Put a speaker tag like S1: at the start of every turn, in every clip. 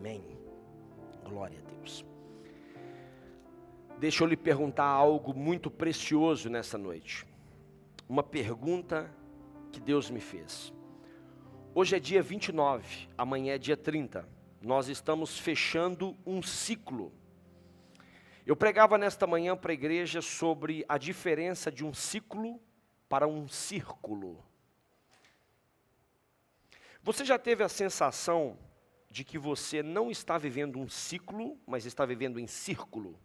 S1: Amém. Glória a Deus. Deixa eu lhe perguntar algo muito precioso nessa noite. Uma pergunta que Deus me fez. Hoje é dia 29, amanhã é dia 30. Nós estamos fechando um ciclo. Eu pregava nesta manhã para a igreja sobre a diferença de um ciclo para um círculo. Você já teve a sensação de que você não está vivendo um ciclo, mas está vivendo em círculo?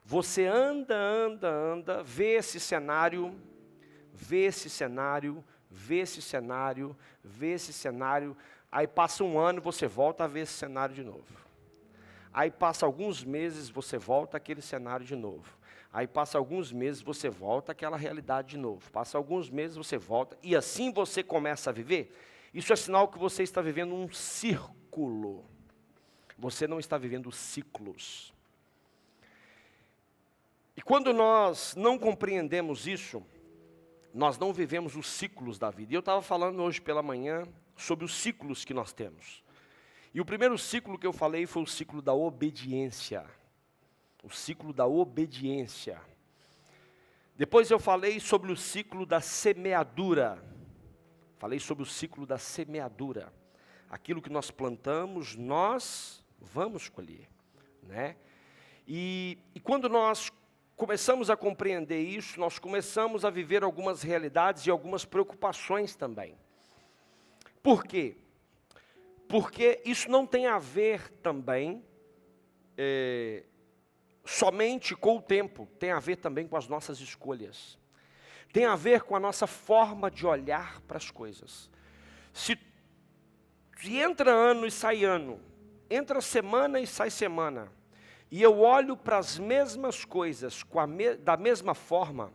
S1: Você anda, vê esse cenário, aí passa um ano e você volta a ver esse cenário de novo. Aí passa alguns meses, você volta àquele cenário de novo. Aí passa alguns meses, você volta àquela realidade de novo. Passa alguns meses, você volta, e assim você começa a viver. Isso é sinal que você está vivendo um círculo. Você não está vivendo ciclos. E quando nós não compreendemos isso, nós não vivemos os ciclos da vida. E eu estava falando hoje pela manhã sobre os ciclos que nós temos. E o primeiro ciclo que eu falei foi o ciclo da obediência. O ciclo da obediência. Depois eu falei sobre o ciclo da semeadura. Falei sobre o ciclo da semeadura. Aquilo que nós plantamos, nós vamos colher, né? E quando nós começamos a compreender isso, nós começamos a viver algumas realidades e algumas preocupações também. Por quê? Porque isso não tem a ver também somente com o tempo, tem a ver também com as nossas escolhas. Tem a ver com a nossa forma de olhar para as coisas. Se entra ano e sai ano, entra semana e sai semana, e eu olho para as mesmas coisas da mesma forma,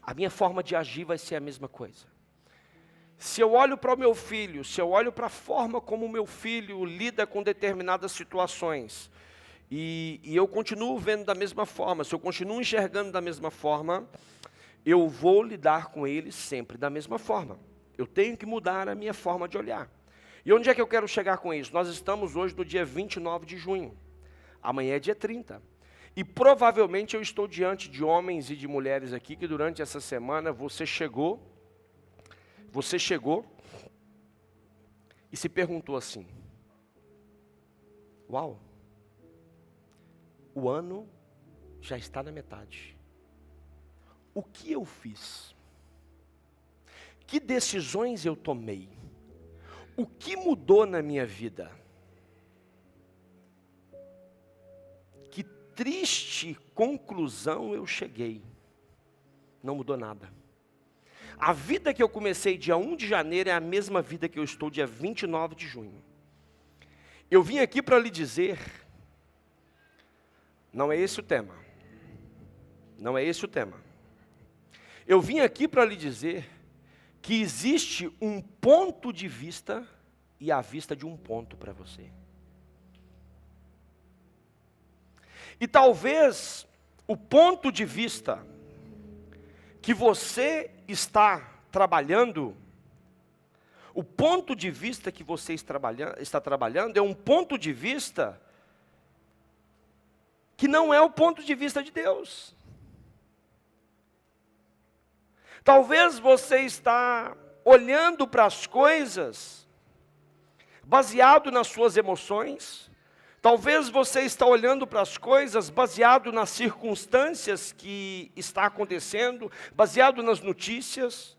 S1: a minha forma de agir vai ser a mesma coisa. Se eu olho para o meu filho, se eu olho para a forma como o meu filho lida com determinadas situações, e eu continuo vendo da mesma forma, se eu continuo enxergando da mesma forma, eu vou lidar com ele sempre da mesma forma. Eu tenho que mudar a minha forma de olhar. E onde é que eu quero chegar com isso? Nós estamos hoje no dia 29 de junho. Amanhã é dia 30. E provavelmente eu estou diante de homens e de mulheres aqui que durante essa semana você chegou e se perguntou assim: uau, o ano já está na metade. O que eu fiz? Que decisões eu tomei? O que mudou na minha vida? Que triste conclusão eu cheguei. Não mudou nada. A vida que eu comecei dia 1 de janeiro é a mesma vida que eu estou dia 29 de junho. Eu vim aqui para lhe dizer, não é esse o tema. Não é esse o tema. Eu vim aqui para lhe dizer que existe um ponto de vista e a vista de um ponto para você. E talvez o ponto de vista que você está trabalhando, o ponto de vista que você está trabalhando é um ponto de vista que não é o ponto de vista de Deus. Talvez você está olhando para as coisas baseado nas suas emoções. Talvez você está olhando para as coisas baseado nas circunstâncias que está acontecendo, baseado nas notícias.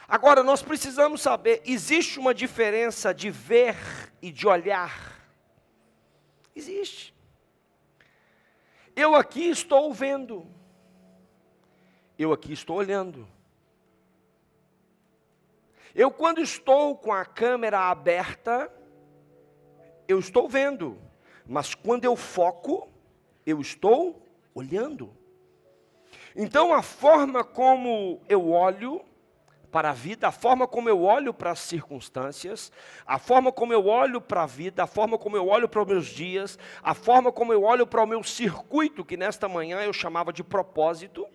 S1: Agora, nós precisamos saber, existe uma diferença de ver e de olhar? Existe. Eu aqui estou vendo. Eu aqui estou olhando. Eu, quando estou com a câmera aberta, eu estou vendo. Mas quando eu foco, eu estou olhando. Então, a forma como eu olho para a vida, a forma como eu olho para as circunstâncias, a forma como eu olho para a vida, a forma como eu olho para os meus dias, a forma como eu olho para o meu circuito, que nesta manhã eu chamava de propósito.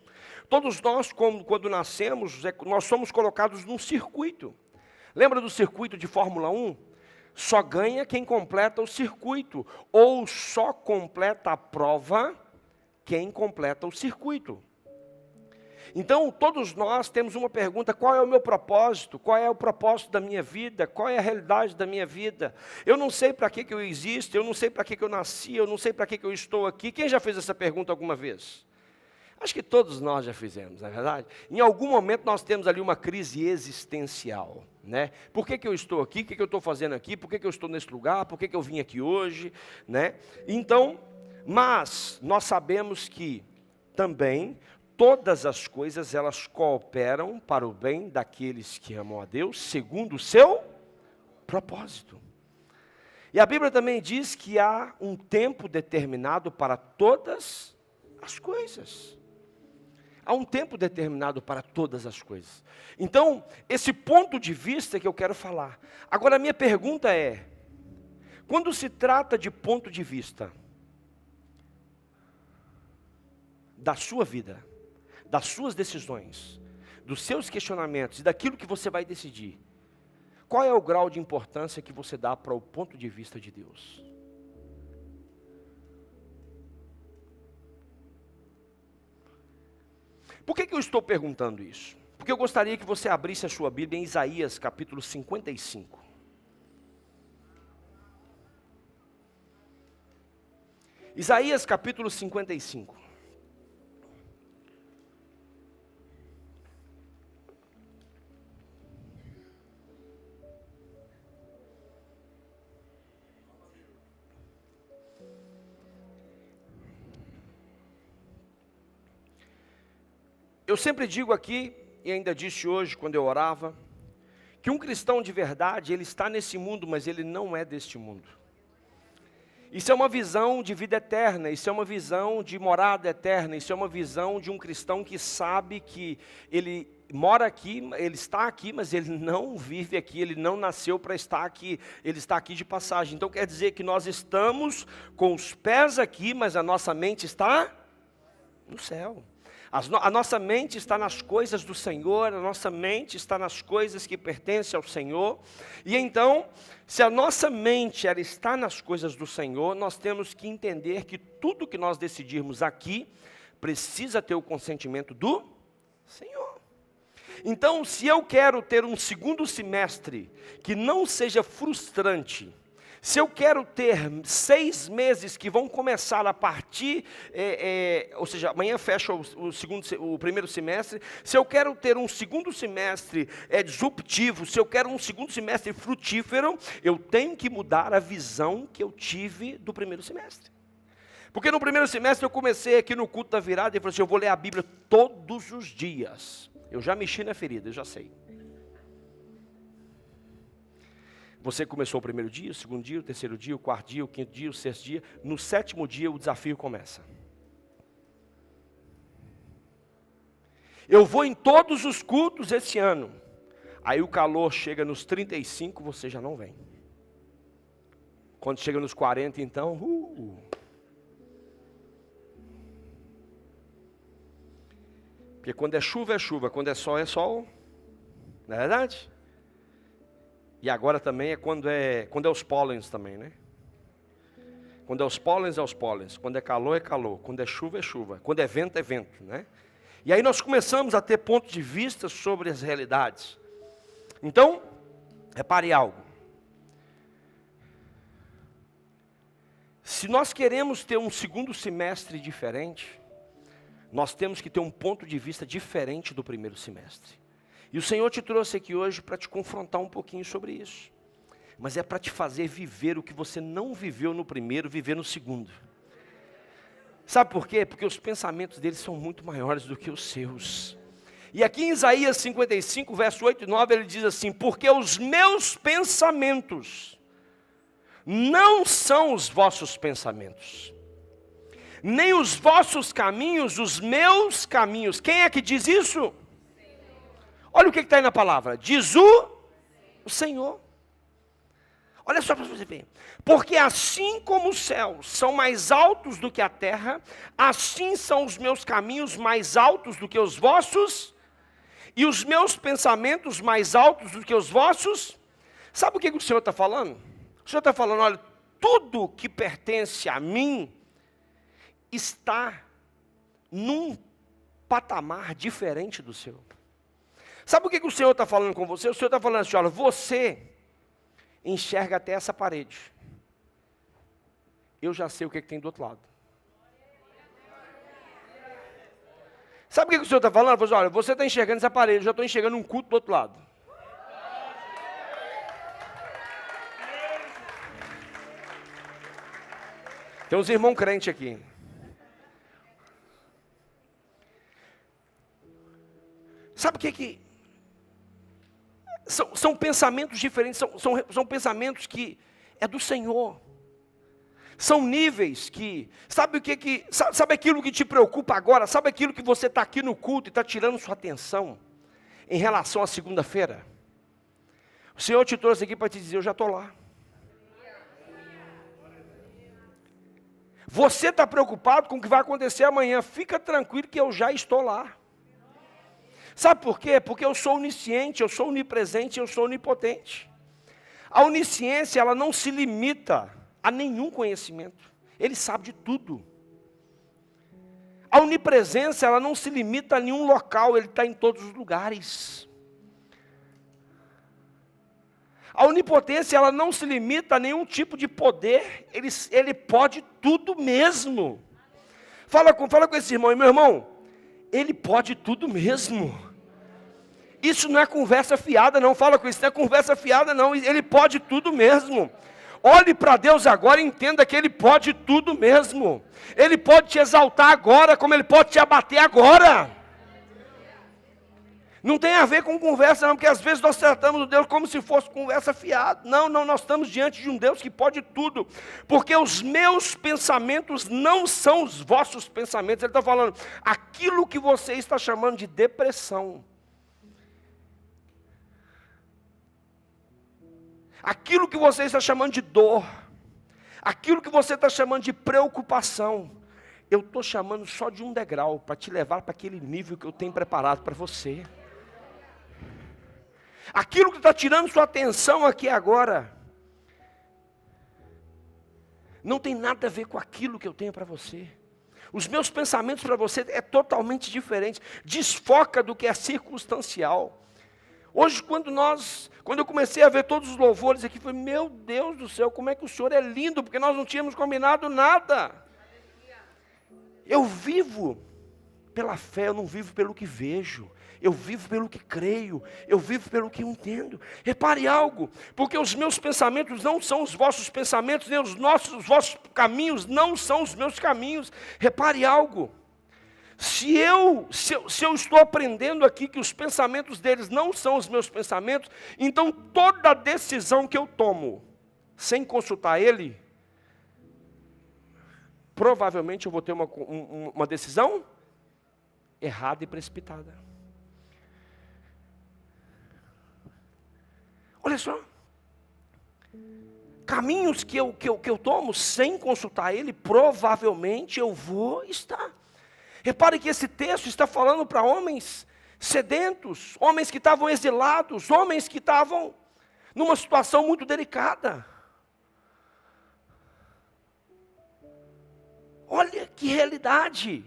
S1: Todos nós, quando nascemos, nós somos colocados num circuito. Lembra do circuito de Fórmula 1? só ganha quem completa o circuito, ou só completa a prova quem completa o circuito. Então, todos nós temos uma pergunta: qual é o meu propósito? Qual é o propósito da minha vida? Qual é a realidade da minha vida? Eu não sei para que eu existo, eu não sei para que eu nasci, eu não sei para que eu estou aqui. Quem já fez essa pergunta alguma vez? Acho que todos nós já fizemos, não é verdade? Em algum momento nós temos ali uma crise existencial, né? Por que eu estou aqui? O que eu estou fazendo aqui? Por que eu estou nesse lugar? Por que eu vim aqui hoje? Né? Então, mas nós sabemos que também todas as coisas elas cooperam para o bem daqueles que amam a Deus, segundo o seu propósito. E a Bíblia também diz que há um tempo determinado para todas as coisas. Há um tempo determinado para todas as coisas. Então, esse ponto de vista que eu quero falar. Agora, a minha pergunta é: quando se trata de ponto de vista da sua vida, das suas decisões, dos seus questionamentos e daquilo que você vai decidir, qual é o grau de importância que você dá para o ponto de vista de Deus? Por que eu estou perguntando isso? Porque eu gostaria que você abrisse a sua Bíblia em Isaías capítulo 55. Isaías capítulo 55. Eu sempre digo aqui, e ainda disse hoje quando eu orava, que um cristão de verdade, ele está nesse mundo, mas ele não é deste mundo. Isso é uma visão de vida eterna, isso é uma visão de morada eterna, isso é uma visão de um cristão que sabe que ele mora aqui, ele está aqui, mas ele não vive aqui, ele não nasceu para estar aqui, ele está aqui de passagem. Então quer dizer que nós estamos com os pés aqui, mas a nossa mente está no céu. A nossa mente está nas coisas do Senhor, a nossa mente está nas coisas que pertencem ao Senhor. E então, se a nossa mente ela está nas coisas do Senhor, nós temos que entender que tudo que nós decidirmos aqui precisa ter o consentimento do Senhor. Então, se eu quero ter um segundo semestre que não seja frustrante, se eu quero ter 6 meses que vão começar a partir, ou seja, amanhã fecha o primeiro semestre, se eu quero ter um segundo semestre disruptivo, se eu quero um segundo semestre frutífero, eu tenho que mudar a visão que eu tive do primeiro semestre. Porque no primeiro semestre eu comecei aqui no culto da virada e falei assim: eu vou ler a Bíblia todos os dias. Eu já mexi na ferida, eu já sei. Você começou o primeiro dia, o segundo dia, o terceiro dia, o quarto dia, o quinto dia, o sexto dia. No 7º dia o desafio começa. Eu vou em todos os cultos esse ano. Aí o calor chega nos 35, você já não vem. Quando chega nos 40, então... Porque quando é chuva, quando é sol. Não é verdade? E agora também é quando é os pólens também, né? Quando é os pólens. Quando é calor. Quando é chuva. Quando é vento, né? E aí nós começamos a ter ponto de vista sobre as realidades. Então, repare algo. Se nós queremos ter um segundo semestre diferente, nós temos que ter um ponto de vista diferente do primeiro semestre. E o Senhor te trouxe aqui hoje para te confrontar um pouquinho sobre isso. Mas é para te fazer viver o que você não viveu no primeiro, viver no segundo. Sabe por quê? Porque os pensamentos deles são muito maiores do que os seus. E aqui em Isaías 55, verso 8 e 9, ele diz assim: porque os meus pensamentos não são os vossos pensamentos, nem os vossos caminhos, os meus caminhos. Quem é que diz isso? Olha o que está aí na palavra. Diz o Senhor. Olha só para você ver. Porque assim como os céus são mais altos do que a terra, assim são os meus caminhos mais altos do que os vossos, e os meus pensamentos mais altos do que os vossos. Sabe o que o Senhor está falando? O Senhor está falando, olha, tudo que pertence a mim está num patamar diferente do seu. Sabe o que o Senhor está falando com você? O Senhor está falando assim, olha, você enxerga até essa parede. Eu já sei o que tem do outro lado. Sabe o que o Senhor está falando? Ele falou assim, olha, você está enxergando essa parede, eu já estou enxergando um culto do outro lado. Tem uns irmãos crentes aqui. Sabe o que são pensamentos diferentes, são pensamentos que é do Senhor. São níveis que, sabe aquilo que te preocupa agora? Sabe aquilo que você está aqui no culto e está tirando sua atenção em relação à segunda-feira? O Senhor te trouxe aqui para te dizer, eu já estou lá. Você está preocupado com o que vai acontecer amanhã, fica tranquilo que eu já estou lá. Sabe por quê? Porque eu sou onisciente, eu sou onipresente, eu sou onipotente. A onisciência, ela não se limita a nenhum conhecimento. Ele sabe de tudo. A onipresença, ela não se limita a nenhum local, ele está em todos os lugares. A onipotência, ela não se limita a nenhum tipo de poder, ele pode tudo mesmo. Fala com esse irmão, e meu irmão, ele pode tudo mesmo. Isso não é conversa fiada não, fala com isso, não é conversa fiada não, ele pode tudo mesmo. Olhe para Deus agora e entenda que Ele pode tudo mesmo. Ele pode te exaltar agora, como Ele pode te abater agora. Não tem a ver com conversa não, porque às vezes nós tratamos o Deus como se fosse conversa fiada. Não, nós estamos diante de um Deus que pode tudo. Porque os meus pensamentos não são os vossos pensamentos. Ele está falando, aquilo que você está chamando de depressão, aquilo que você está chamando de dor, aquilo que você está chamando de preocupação, eu estou chamando só de um degrau, para te levar para aquele nível que eu tenho preparado para você. Aquilo que está tirando sua atenção aqui agora, não tem nada a ver com aquilo que eu tenho para você. Os meus pensamentos para você é totalmente diferente, desfoca do que é circunstancial. Hoje, quando eu comecei a ver todos os louvores aqui, falei, meu Deus do céu, como é que o Senhor é lindo, porque nós não tínhamos combinado nada. Eu vivo pela fé, eu não vivo pelo que vejo, eu vivo pelo que creio, eu vivo pelo que entendo. Repare algo, porque os meus pensamentos não são os vossos pensamentos, nem os vossos caminhos não são os meus caminhos. Repare algo. Se eu estou aprendendo aqui que os pensamentos deles não são os meus pensamentos, então toda decisão que eu tomo, sem consultar ele, provavelmente eu vou ter uma decisão errada e precipitada. Olha só, caminhos que eu tomo sem consultar ele, provavelmente eu vou estar. Repare que esse texto está falando para homens sedentos, homens que estavam exilados, homens que estavam numa situação muito delicada. Olha que realidade.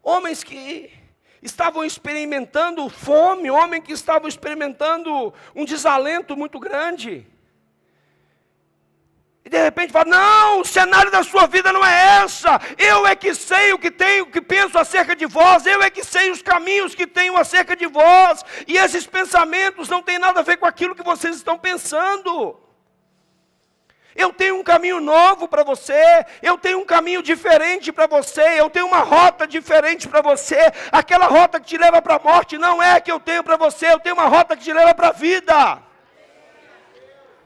S1: Homens que estavam experimentando fome, homens que estavam experimentando um desalento muito grande. E de repente fala, não, o cenário da sua vida não é essa. Eu é que sei o que tenho, o que penso acerca de vós. Eu é que sei os caminhos que tenho acerca de vós. E esses pensamentos não têm nada a ver com aquilo que vocês estão pensando. Eu tenho um caminho novo para você. Eu tenho um caminho diferente para você. Eu tenho uma rota diferente para você. Aquela rota que te leva para a morte não é a que eu tenho para você. Eu tenho uma rota que te leva para a vida.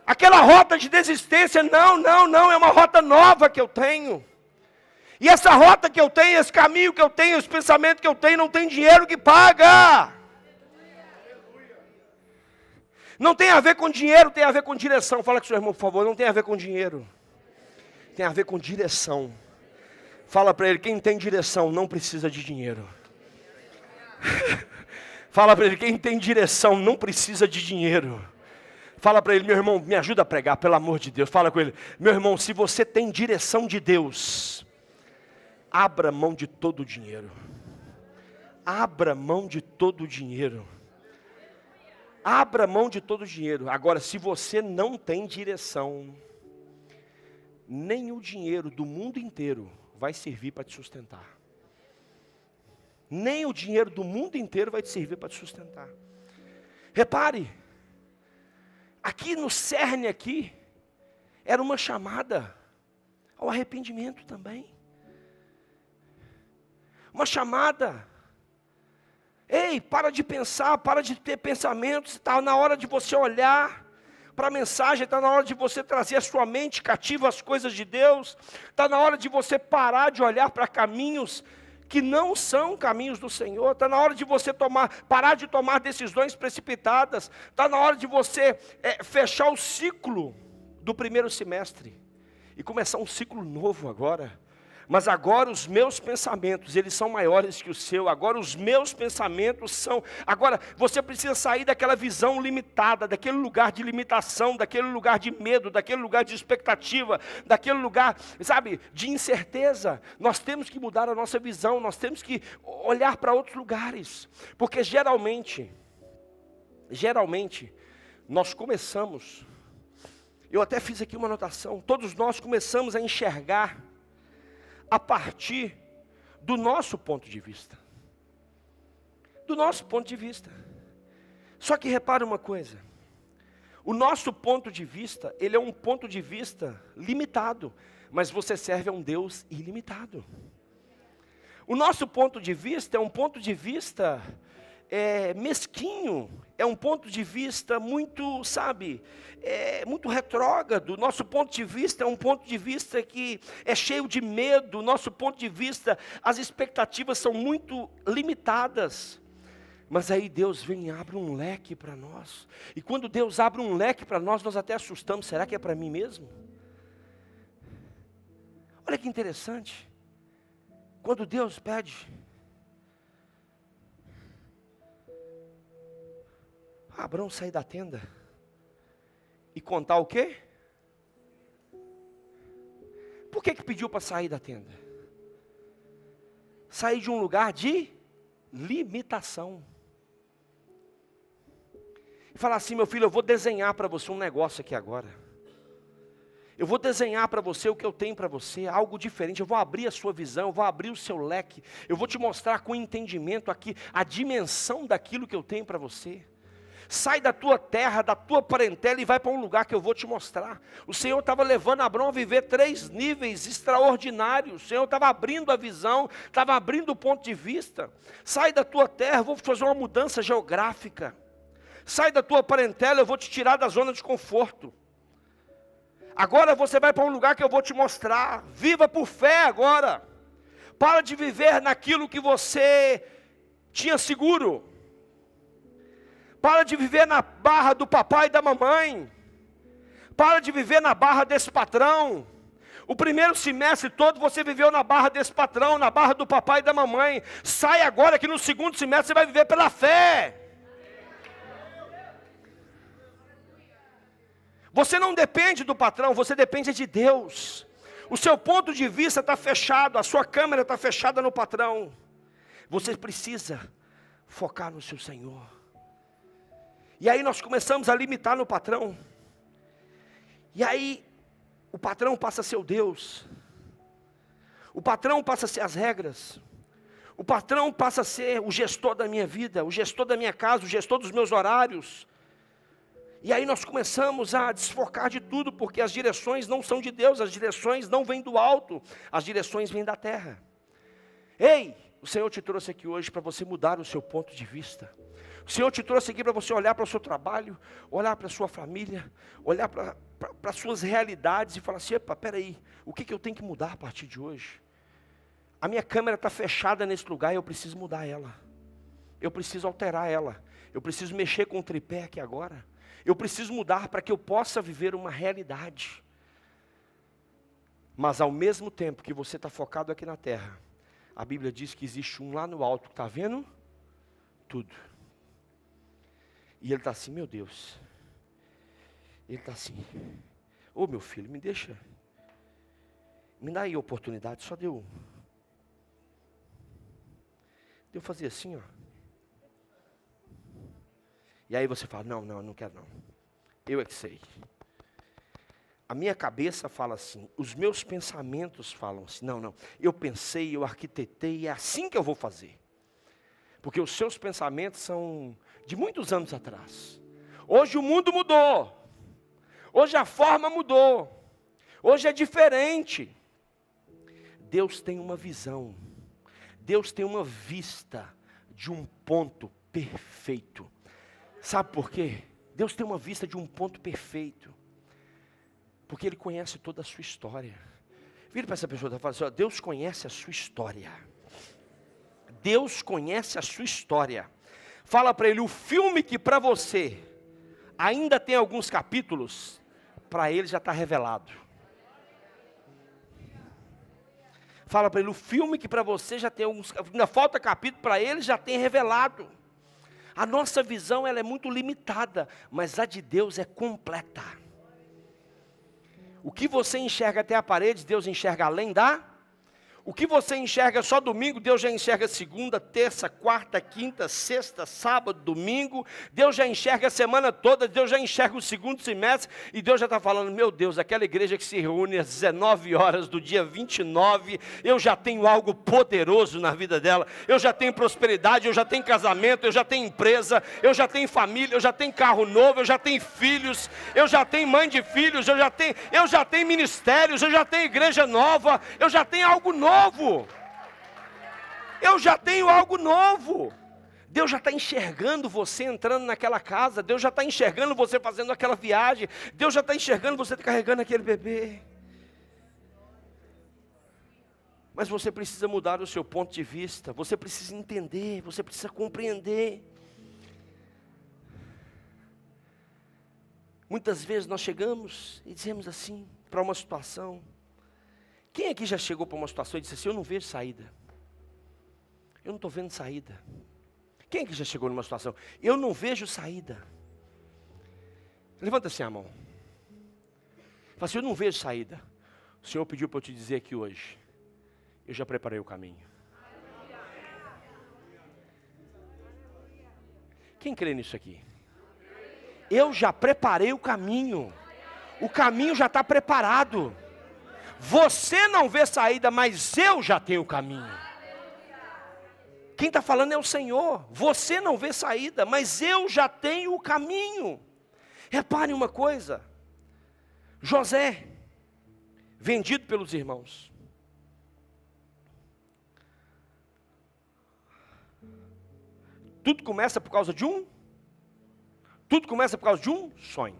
S1: Aquela rota de desistência, não, é uma rota nova que eu tenho. E essa rota que eu tenho, esse caminho que eu tenho, esse pensamento que eu tenho, não tem dinheiro que paga. Não tem a ver com dinheiro, tem a ver com direção. Fala com o seu irmão, por favor, não tem a ver com dinheiro. Tem a ver com direção. Fala para ele, quem tem direção não precisa de dinheiro. Fala para ele, quem tem direção não precisa de dinheiro. Fala para ele: meu irmão, me ajuda a pregar, pelo amor de Deus. Fala com ele: meu irmão, se você tem direção de Deus, abra mão de todo o dinheiro. Abra mão de todo o dinheiro. Abra mão de todo o dinheiro. Agora, se você não tem direção, nem o dinheiro do mundo inteiro vai servir para te sustentar. Nem o dinheiro do mundo inteiro vai te servir para te sustentar. Repare, aqui no cerne aqui, era uma chamada ao arrependimento também. Uma chamada: ei, para de pensar, para de ter pensamentos, está na hora de você olhar para a mensagem, está na hora de você trazer a sua mente cativa às coisas de Deus, está na hora de você parar de olhar para caminhos que não são caminhos do Senhor, está na hora de você parar de tomar decisões precipitadas, está na hora de você fechar o ciclo do primeiro semestre e começar um ciclo novo agora. Mas agora os meus pensamentos, eles são maiores que o seu. Agora os meus pensamentos são... Agora você precisa sair daquela visão limitada, daquele lugar de limitação, daquele lugar de medo, daquele lugar de expectativa, daquele lugar, sabe, de incerteza. Nós temos que mudar a nossa visão, nós temos que olhar para outros lugares. Porque geralmente, nós começamos... Eu até fiz aqui uma anotação. Todos nós começamos a enxergar a partir do nosso ponto de vista. Do nosso ponto de vista. Só que repara uma coisa. O nosso ponto de vista, ele é um ponto de vista limitado. Mas você serve a um Deus ilimitado. O nosso ponto de vista é um ponto de vista mesquinho. É um ponto de vista muito, sabe, muito retrógrado. Nosso ponto de vista é um ponto de vista que é cheio de medo. Nosso ponto de vista, as expectativas são muito limitadas. Mas aí Deus vem e abre um leque para nós. E quando Deus abre um leque para nós, nós até assustamos. Será que é para mim mesmo? Olha que interessante. Quando Deus pede... Abrão sair da tenda e contar o quê? Por que pediu para sair da tenda? Sair de um lugar de limitação. E falar assim: meu filho, eu vou desenhar para você um negócio aqui agora. Eu vou desenhar para você o que eu tenho para você, algo diferente. Eu vou abrir a sua visão, eu vou abrir o seu leque. Eu vou te mostrar com entendimento aqui a dimensão daquilo que eu tenho para você. Sai da tua terra, da tua parentela e vai para um lugar que eu vou te mostrar. O Senhor estava levando Abrão a viver 3 níveis extraordinários. O Senhor estava abrindo a visão, estava abrindo o ponto de vista. Sai da tua terra, eu vou fazer uma mudança geográfica. Sai da tua parentela, eu vou te tirar da zona de conforto. Agora você vai para um lugar que eu vou te mostrar. Viva por fé agora. Para de viver naquilo que você tinha seguro. Para de viver na barra do papai e da mamãe. Para de viver na barra desse patrão. O primeiro semestre todo você viveu na barra desse patrão, na barra do papai e da mamãe. Sai agora que no segundo semestre você vai viver pela fé. Você não depende do patrão, você depende de Deus. O seu ponto de vista está fechado, a sua câmera está fechada no patrão. Você precisa focar no seu Senhor. E aí nós começamos a limitar no patrão. E aí o patrão passa a ser o Deus. O patrão passa a ser as regras. O patrão passa a ser o gestor da minha vida, o gestor da minha casa, o gestor dos meus horários. E aí nós começamos a desfocar de tudo, porque as direções não são de Deus, as direções não vêm do alto, as direções vêm da terra. Ei, o Senhor te trouxe aqui hoje para você mudar o seu ponto de vista. O Senhor te trouxe aqui para você olhar para o seu trabalho, olhar para a sua família, olhar para as suas realidades e falar assim: epa, peraí, o que eu tenho que mudar a partir de hoje? A minha câmera está fechada nesse lugar e eu preciso mudar ela. Eu preciso alterar ela. Eu preciso mexer com o tripé aqui agora. Eu preciso mudar para que eu possa viver uma realidade. Mas ao mesmo tempo que você está focado aqui na terra, a Bíblia diz que existe um lá no alto que está vendo tudo. E ele está assim: meu Deus, Ele está assim, ô meu filho, me deixa, me dá aí a oportunidade, só de eu fazer assim, ó. E aí você fala, não quero não, eu é que sei. A minha cabeça fala assim, os meus pensamentos falam assim, não, eu pensei, eu arquitetei, é assim que eu vou fazer. Porque os seus pensamentos são de muitos anos atrás. Hoje o mundo mudou, hoje a forma mudou, hoje é diferente. Deus tem uma visão, Deus tem uma vista de um ponto perfeito. Sabe por quê? Deus tem uma vista de um ponto perfeito. Porque Ele conhece toda a sua história. Vira para essa pessoa e fala assim, ó, Deus conhece a sua história. Deus conhece a sua história. Fala para Ele, o filme que para você ainda tem alguns capítulos, para Ele já está revelado. Fala para Ele, o filme que para você já tem alguns, ainda falta capítulo, para Ele já tem revelado. A nossa visão ela é muito limitada, mas a de Deus é completa. O que você enxerga até a parede, Deus enxerga além da. O que você enxerga só domingo, Deus já enxerga segunda, terça, quarta, quinta, sexta, sábado, domingo. Deus já enxerga a semana toda, Deus já enxerga o segundo semestre. E Deus já está falando, meu Deus, aquela igreja que se reúne às 19 horas do dia 29, eu já tenho algo poderoso na vida dela. Eu já tenho prosperidade, eu já tenho casamento, eu já tenho empresa, eu já tenho família, eu já tenho carro novo, eu já tenho filhos, eu já tenho mãe de filhos, eu já tenho ministérios, eu já tenho igreja nova, eu já tenho algo novo. Eu já tenho algo novo. Deus já está enxergando você entrando naquela casa. Deus já está enxergando você fazendo aquela viagem. Deus já está enxergando você carregando aquele bebê. Mas você precisa mudar o seu ponto de vista. Você precisa entender. Você precisa compreender. Muitas vezes nós chegamos e dizemos assim para uma situação. Quem aqui já chegou para uma situação e disse assim, eu não vejo saída. Eu não estou vendo saída. Quem aqui já chegou numa situação, eu não vejo saída. Levanta assim a mão. Fala assim, eu não vejo saída. O Senhor pediu para eu te dizer aqui hoje, eu já preparei o caminho. Quem crê nisso aqui? Eu já preparei o caminho. O caminho já está preparado. Você não vê saída, mas eu já tenho o caminho. Quem está falando é o Senhor. Você não vê saída, mas eu já tenho o caminho. Repare uma coisa. José, vendido pelos irmãos. Tudo começa por causa de um sonho.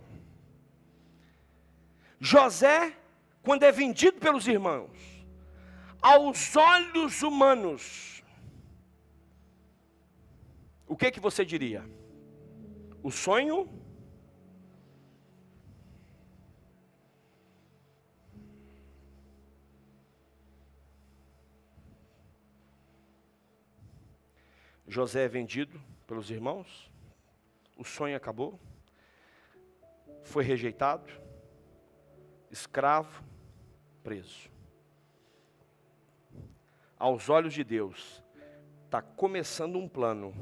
S1: José, quando é vendido pelos irmãos, aos olhos humanos, o que você diria? O sonho? José é vendido pelos irmãos, o sonho acabou, foi rejeitado, escravo, preso. Aos olhos de Deus, está começando um plano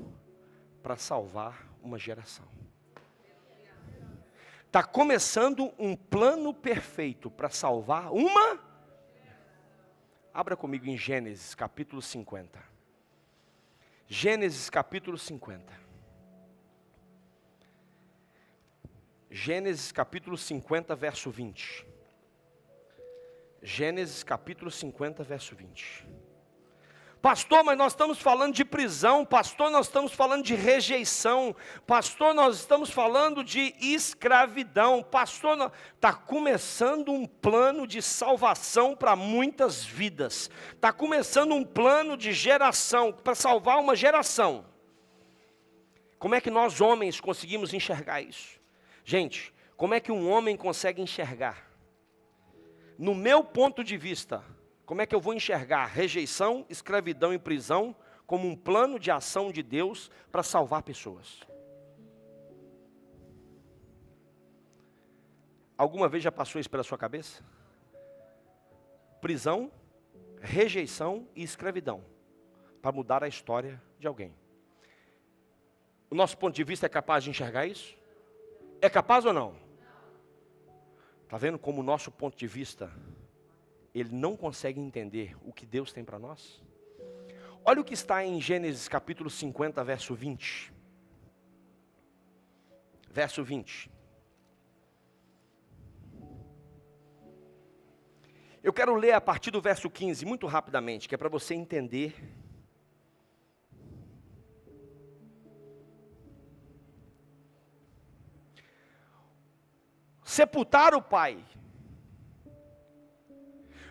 S1: para salvar uma geração. Está começando um plano perfeito para salvar uma. Abra comigo em Gênesis capítulo 50. Gênesis capítulo 50. Gênesis capítulo 50, verso 20. Gênesis capítulo 50, verso 20. Pastor, mas nós estamos falando de prisão. Pastor, nós estamos falando de rejeição. Pastor, nós estamos falando de escravidão. Pastor, está começando um plano de salvação para muitas vidas. Está começando um plano de geração, para salvar uma geração. Como é que nós homens conseguimos enxergar isso? Gente, como é que um homem consegue enxergar? No meu ponto de vista, como é que eu vou enxergar rejeição, escravidão e prisão como um plano de ação de Deus para salvar pessoas? Alguma vez já passou isso pela sua cabeça? Prisão, rejeição e escravidão, para mudar a história de alguém. O nosso ponto de vista é capaz de enxergar isso? É capaz ou não? Está vendo como o nosso ponto de vista, ele não consegue entender o que Deus tem para nós? Olha o que está em Gênesis capítulo 50, verso 20. Verso 20. Eu quero ler a partir do verso 15, muito rapidamente, que é para você entender. Sepultar o pai.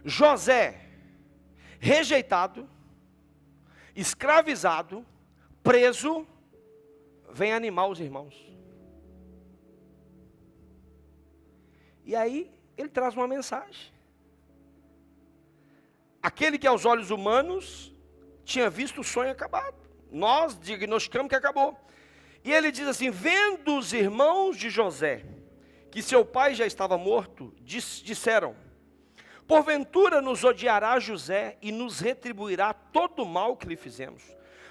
S1: José, rejeitado, escravizado, preso, vem animar os irmãos. E aí, ele traz uma mensagem. Aquele que aos olhos humanos tinha visto o sonho acabado. Nós diagnosticamos que acabou. E ele diz assim: vendo os irmãos de José, que seu pai já estava morto, disseram: porventura nos odiará José e nos retribuirá todo o mal que lhe fizemos.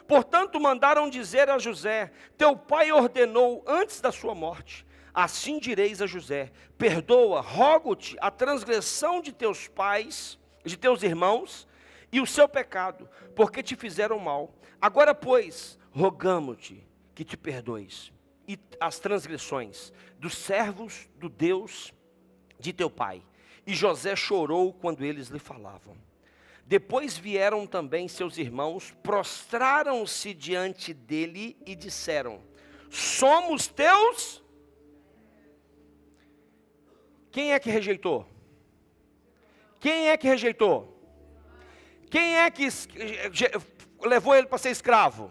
S1: Portanto mandaram dizer a José: teu pai ordenou antes da sua morte. Assim direis a José: perdoa, rogo-te a transgressão de teus pais, de teus irmãos, e o seu pecado, porque te fizeram mal. Agora, pois, rogamo-te que te perdoes e as transgressões dos servos do Deus de teu pai. E José chorou quando eles lhe falavam. Depois vieram também seus irmãos, prostraram-se diante dele e disseram: somos teus. Quem é que rejeitou? Quem é que rejeitou? Quem é que levou ele para ser escravo?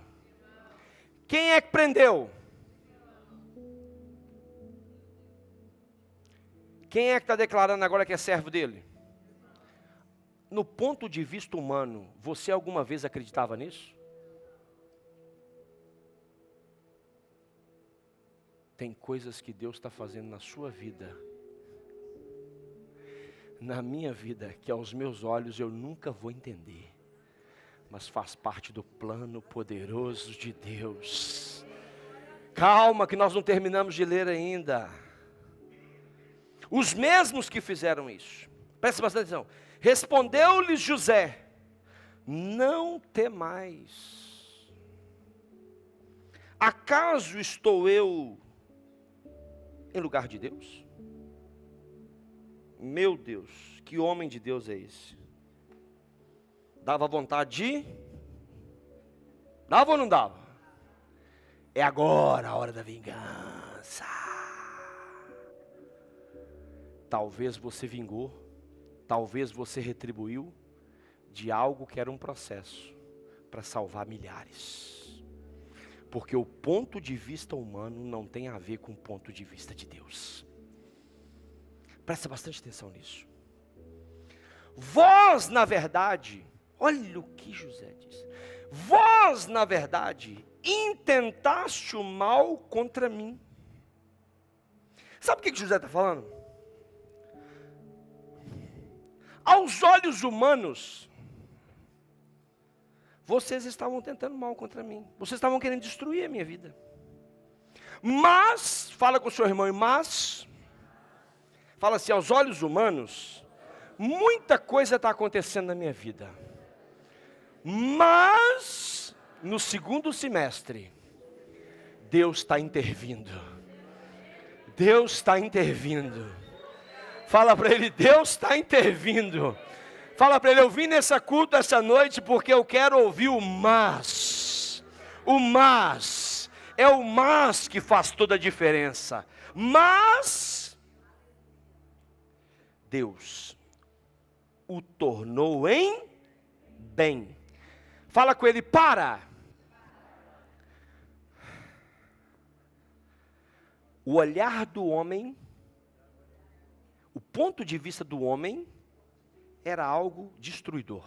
S1: Quem é que prendeu? Quem é que está declarando agora que é servo dele? No ponto de vista humano, você alguma vez acreditava nisso? Tem coisas que Deus está fazendo na sua vida, na minha vida, que aos meus olhos eu nunca vou entender, mas faz parte do plano poderoso de Deus. Calma que nós não terminamos de ler ainda. Os mesmos que fizeram isso, presta bastante atenção. Respondeu-lhes José: não temais. Acaso estou eu em lugar de Deus? Meu Deus, que homem de Deus é esse? Dava vontade de? Dava ou não dava? É agora a hora da vingança. Talvez você vingou, talvez você retribuiu de algo que era um processo para salvar milhares. Porque o ponto de vista humano não tem a ver com o ponto de vista de Deus. Presta bastante atenção nisso. Vós, na verdade, olha o que José diz. Vós, na verdade, intentaste o mal contra mim. Sabe o que José está falando? Aos olhos humanos, vocês estavam tentando mal contra mim. Vocês estavam querendo destruir a minha vida. Mas, fala com o seu irmão, fala assim, aos olhos humanos, muita coisa está acontecendo na minha vida. Mas, no segundo semestre, Deus está intervindo. Deus está intervindo. Fala para ele, Deus está intervindo. Fala para ele, eu vim nessa culto essa noite porque eu quero ouvir o mas. O mas. É o mas que faz toda a diferença. Mas Deus o tornou em bem. Fala com ele, para. O olhar do homem, o ponto de vista do homem era algo destruidor.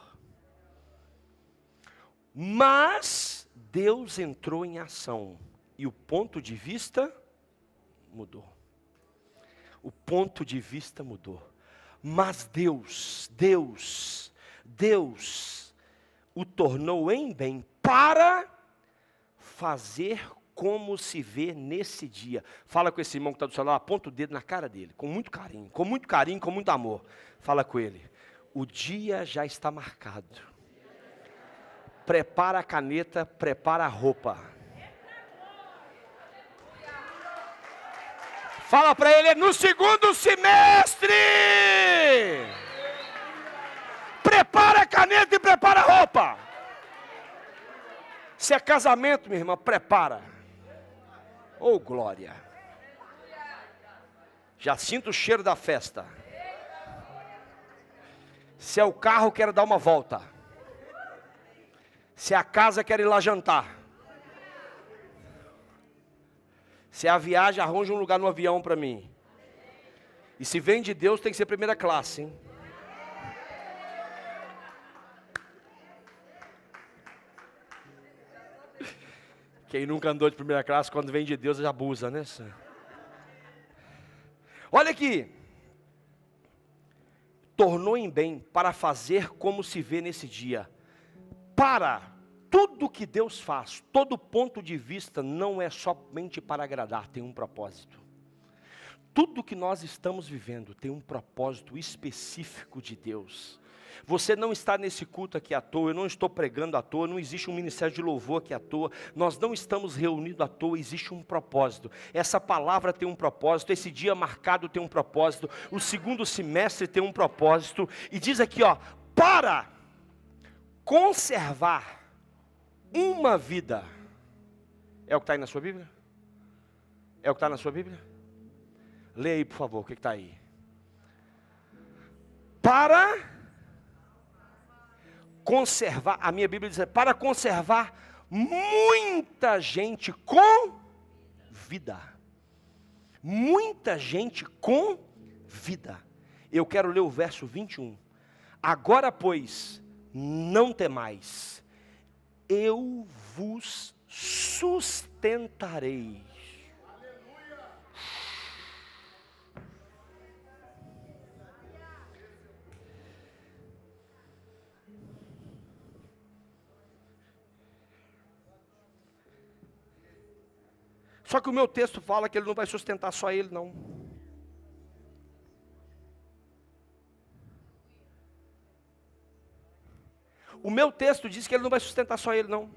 S1: Mas Deus entrou em ação e o ponto de vista mudou. O ponto de vista mudou. Mas Deus o tornou em bem para fazer como se vê nesse dia. Fala com esse irmão que está do seu lado, aponta o dedo na cara dele, com muito carinho, com muito amor. Fala com ele. O dia já está marcado. Prepara a caneta, prepara a roupa. Fala para ele, no segundo semestre. Prepara a caneta e prepara a roupa. Se é casamento, minha irmã, prepara. Oh, glória. Já sinto o cheiro da festa. Se é o carro, quero dar uma volta. Se é a casa, quero ir lá jantar. Se é a viagem, arranja um lugar no avião para mim. E se vem de Deus, tem que ser primeira classe, hein? Quem nunca andou de primeira classe, quando vem de Deus, já abusa, né? Olha aqui. Tornou em bem para fazer como se vê nesse dia. Para tudo que Deus faz, todo ponto de vista não é somente para agradar, tem um propósito. Tudo que nós estamos vivendo tem um propósito específico de Deus. Você não está nesse culto aqui à toa, eu não estou pregando à toa, não existe um ministério de louvor aqui à toa, nós não estamos reunidos à toa, existe um propósito. Essa palavra tem um propósito, esse dia marcado tem um propósito, o segundo semestre tem um propósito, e diz aqui, ó, para conservar uma vida. É o que está aí na sua Bíblia? É o que está na sua Bíblia? Leia aí, por favor, o que está aí? Para conservar, a minha Bíblia diz, para conservar muita gente com vida. Muita gente com vida. Eu quero ler o verso 21. Agora, pois, não temais, eu vos sustentarei. Só que o meu texto fala que ele não vai sustentar só ele, não. O meu texto diz que ele não vai sustentar só ele, não.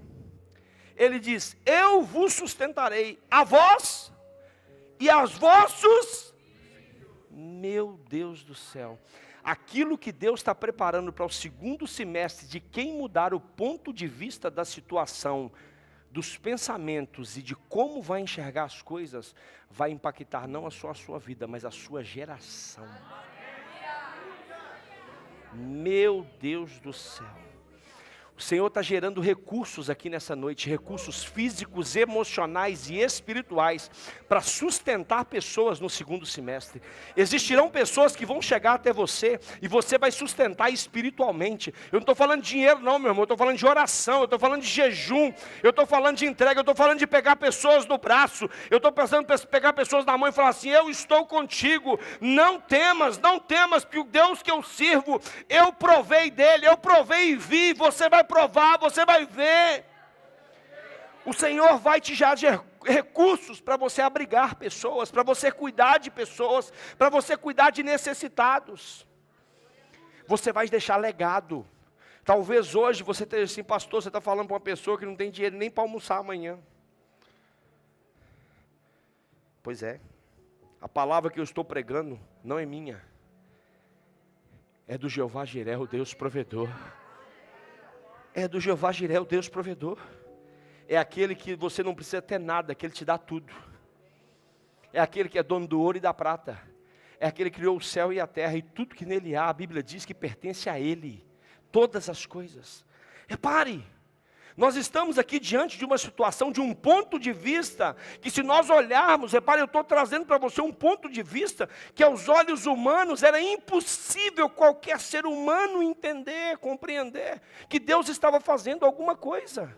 S1: Ele diz, eu vos sustentarei, a vós e aos vossos. Meu Deus do céu. Aquilo que Deus está preparando para o segundo semestre de quem mudar o ponto de vista da situação, dos pensamentos e de como vai enxergar as coisas, vai impactar não só a sua vida, mas a sua geração. Meu Deus do céu. O Senhor está gerando recursos aqui nessa noite, recursos físicos, emocionais e espirituais, para sustentar pessoas no segundo semestre. Existirão pessoas que vão chegar até você, e você vai sustentar espiritualmente. Eu não estou falando de dinheiro não, meu irmão, eu estou falando de oração, eu estou falando de jejum, eu estou falando de entrega, eu estou falando de pegar pessoas no braço, eu estou pensando em pegar pessoas na mão e falar assim, eu estou contigo, não temas, porque o Deus que eu sirvo, eu provei dele, eu provei e vi, você vai provar, você vai ver. O Senhor vai te dar recursos para você abrigar pessoas, para você cuidar de pessoas, para você cuidar de necessitados. Você vai deixar legado. Talvez hoje você esteja assim, pastor, você está falando para uma pessoa que não tem dinheiro nem para almoçar amanhã. Pois é, a palavra que eu estou pregando não é minha, é do Jeová Jireh, o Deus provedor. É do Jeová Jireh, o Deus provedor. É aquele que você não precisa ter nada, que Ele te dá tudo. É aquele que é dono do ouro e da prata. É aquele que criou o céu e a terra, e tudo que nele há, a Bíblia diz que pertence a Ele. Todas as coisas. Repare, nós estamos aqui diante de uma situação, de um ponto de vista, que se nós olharmos, repare, eu estou trazendo para você um ponto de vista, que aos olhos humanos era impossível qualquer ser humano entender, compreender, que Deus estava fazendo alguma coisa.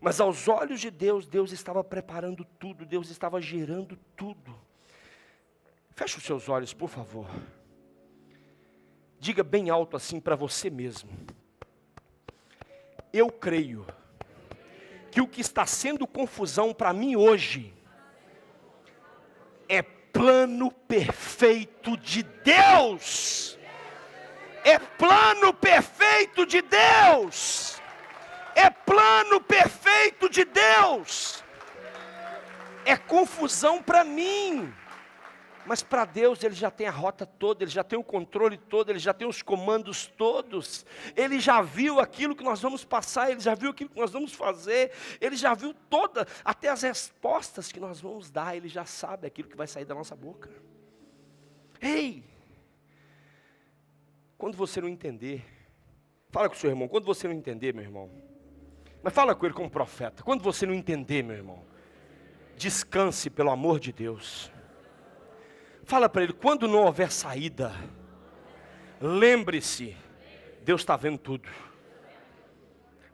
S1: Mas aos olhos de Deus, Deus estava preparando tudo, Deus estava gerando tudo. Feche os seus olhos, por favor. Diga bem alto assim para você mesmo: eu creio que o que está sendo confusão para mim hoje é plano perfeito de Deus. É plano perfeito de Deus. É plano perfeito de Deus. É confusão para mim. Mas para Deus Ele já tem a rota toda, Ele já tem o controle todo, Ele já tem os comandos todos. Ele já viu aquilo que nós vamos passar, Ele já viu aquilo que nós vamos fazer. Ele já viu até as respostas que nós vamos dar. Ele já sabe aquilo que vai sair da nossa boca. Ei! Quando você não entender, fala com o seu irmão, quando você não entender, meu irmão, mas fala com ele como profeta, quando você não entender, meu irmão, descanse pelo amor de Deus. Fala para ele, quando não houver saída, lembre-se, Deus está vendo tudo.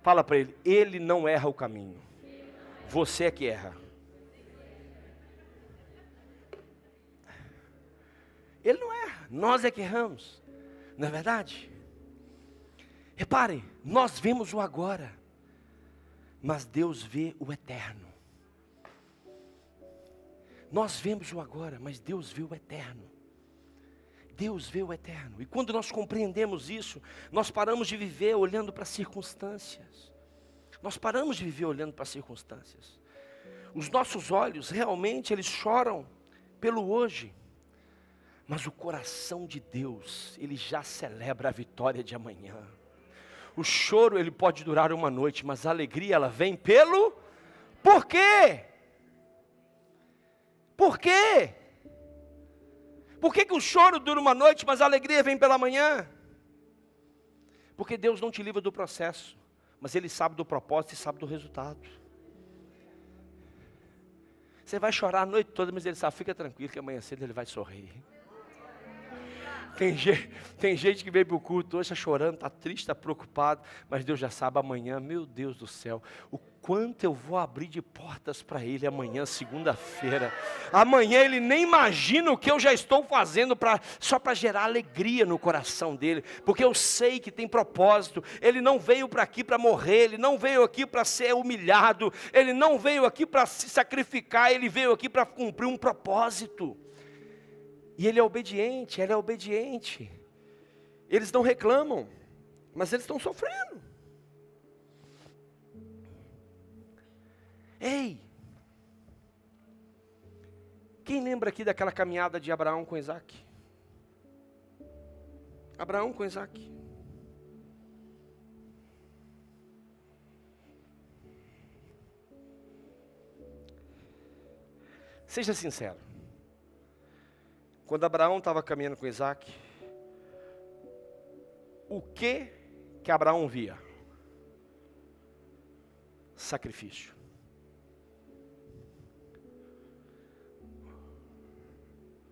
S1: Fala para ele, Ele não erra o caminho, você é que erra. Ele não erra, nós é que erramos, não é verdade? Reparem, nós vemos o agora, mas Deus vê o eterno. Nós vemos o agora, mas Deus vê o eterno. Deus vê o eterno. E quando nós compreendemos isso, nós paramos de viver olhando para as circunstâncias. Nós paramos de viver olhando para as circunstâncias. Os nossos olhos, realmente, eles choram pelo hoje. Mas o coração de Deus, ele já celebra a vitória de amanhã. O choro, ele pode durar uma noite, mas a alegria, ela vem pelo... Por quê? Por quê? Por que o choro dura uma noite, mas a alegria vem pela manhã? Porque Deus não te livra do processo, mas Ele sabe do propósito e sabe do resultado. Você vai chorar a noite toda, mas Ele sabe, fica tranquilo que amanhã cedo Ele vai sorrir. Tem gente que veio para o culto hoje, está chorando, está triste, está preocupado, mas Deus já sabe amanhã, meu Deus do céu, o quanto eu vou abrir de portas para Ele amanhã, segunda-feira. Amanhã Ele nem imagina o que eu já estou fazendo só para gerar alegria no coração dele, porque eu sei que tem propósito. Ele não veio para aqui para morrer, Ele não veio aqui para ser humilhado, Ele não veio aqui para se sacrificar, Ele veio aqui para cumprir um propósito. E Ele é obediente, ela é obediente. Eles não reclamam, mas eles estão sofrendo. Ei! Quem lembra aqui daquela caminhada de Abraão com Isaac? Abraão com Isaac. Seja sincero. Quando Abraão estava caminhando com Isaac, o que Abraão via? Sacrifício.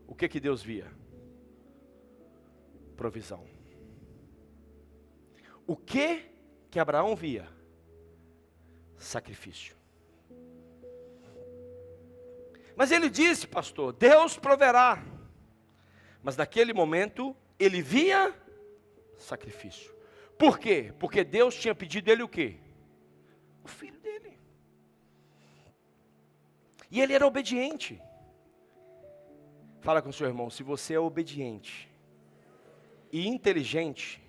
S1: O que Deus via? Provisão. O que Abraão via? Sacrifício. Mas ele disse, pastor, Deus proverá. Mas naquele momento, ele via sacrifício. Por quê? Porque Deus tinha pedido ele o quê? O filho dele. E ele era obediente. Fala com o seu irmão, se você é obediente e inteligente,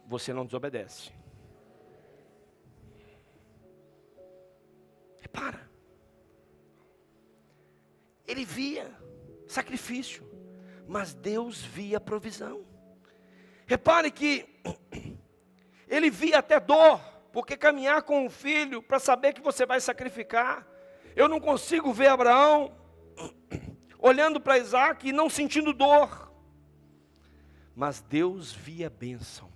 S1: você não desobedece. Repara. Ele via sacrifício, mas Deus via provisão. Repare que ele via até dor, porque caminhar com um filho para saber que você vai sacrificar. Eu não consigo ver Abraão olhando para Isaac e não sentindo dor. Mas Deus via bênção.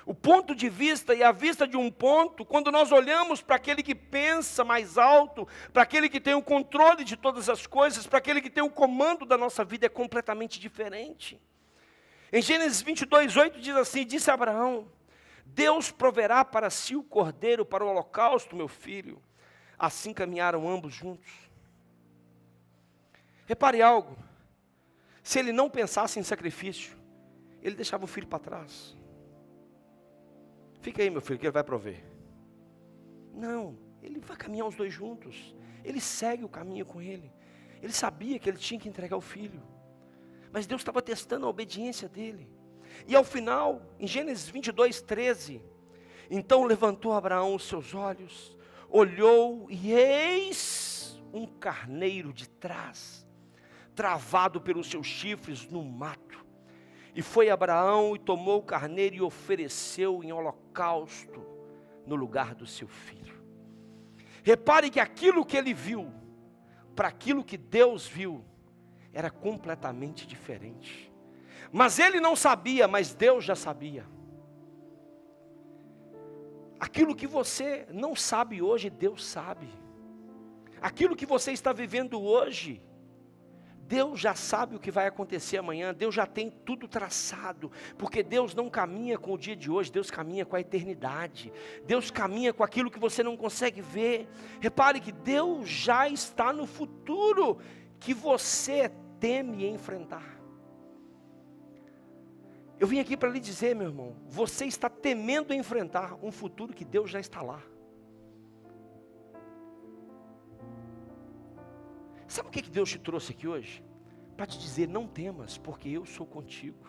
S1: O ponto de vista e a vista de um ponto, quando nós olhamos para aquele que pensa mais alto, para aquele que tem o controle de todas as coisas, para aquele que tem o comando da nossa vida, é completamente diferente. Em Gênesis 22:8 diz assim, disse Abraão, Deus proverá para si o cordeiro para o holocausto, meu filho. Assim caminharam ambos juntos. Repare algo, se ele não pensasse em sacrifício, ele deixava o filho para trás. Fica aí, meu filho, que ele vai prover. Não, ele vai caminhar os dois juntos. Ele segue o caminho com ele. Ele sabia que ele tinha que entregar o filho. Mas Deus estava testando a obediência dele. E ao final, em Gênesis 22:13, então levantou Abraão os seus olhos, olhou e eis um carneiro de trás, travado pelos seus chifres no mato. E foi Abraão e tomou o carneiro e ofereceu em holocausto no lugar do seu filho. Repare que aquilo que ele viu, para aquilo que Deus viu, era completamente diferente. Mas ele não sabia, mas Deus já sabia. Aquilo que você não sabe hoje, Deus sabe. Aquilo que você está vivendo hoje, Deus já sabe o que vai acontecer amanhã. Deus já tem tudo traçado. Porque Deus não caminha com o dia de hoje, Deus caminha com a eternidade. Deus caminha com aquilo que você não consegue ver. Repare que Deus já está no futuro que você teme enfrentar. Eu vim aqui para lhe dizer, meu irmão, você está temendo enfrentar um futuro que Deus já está lá. Sabe o que Deus te trouxe aqui hoje? Para te dizer, não temas, porque eu sou contigo.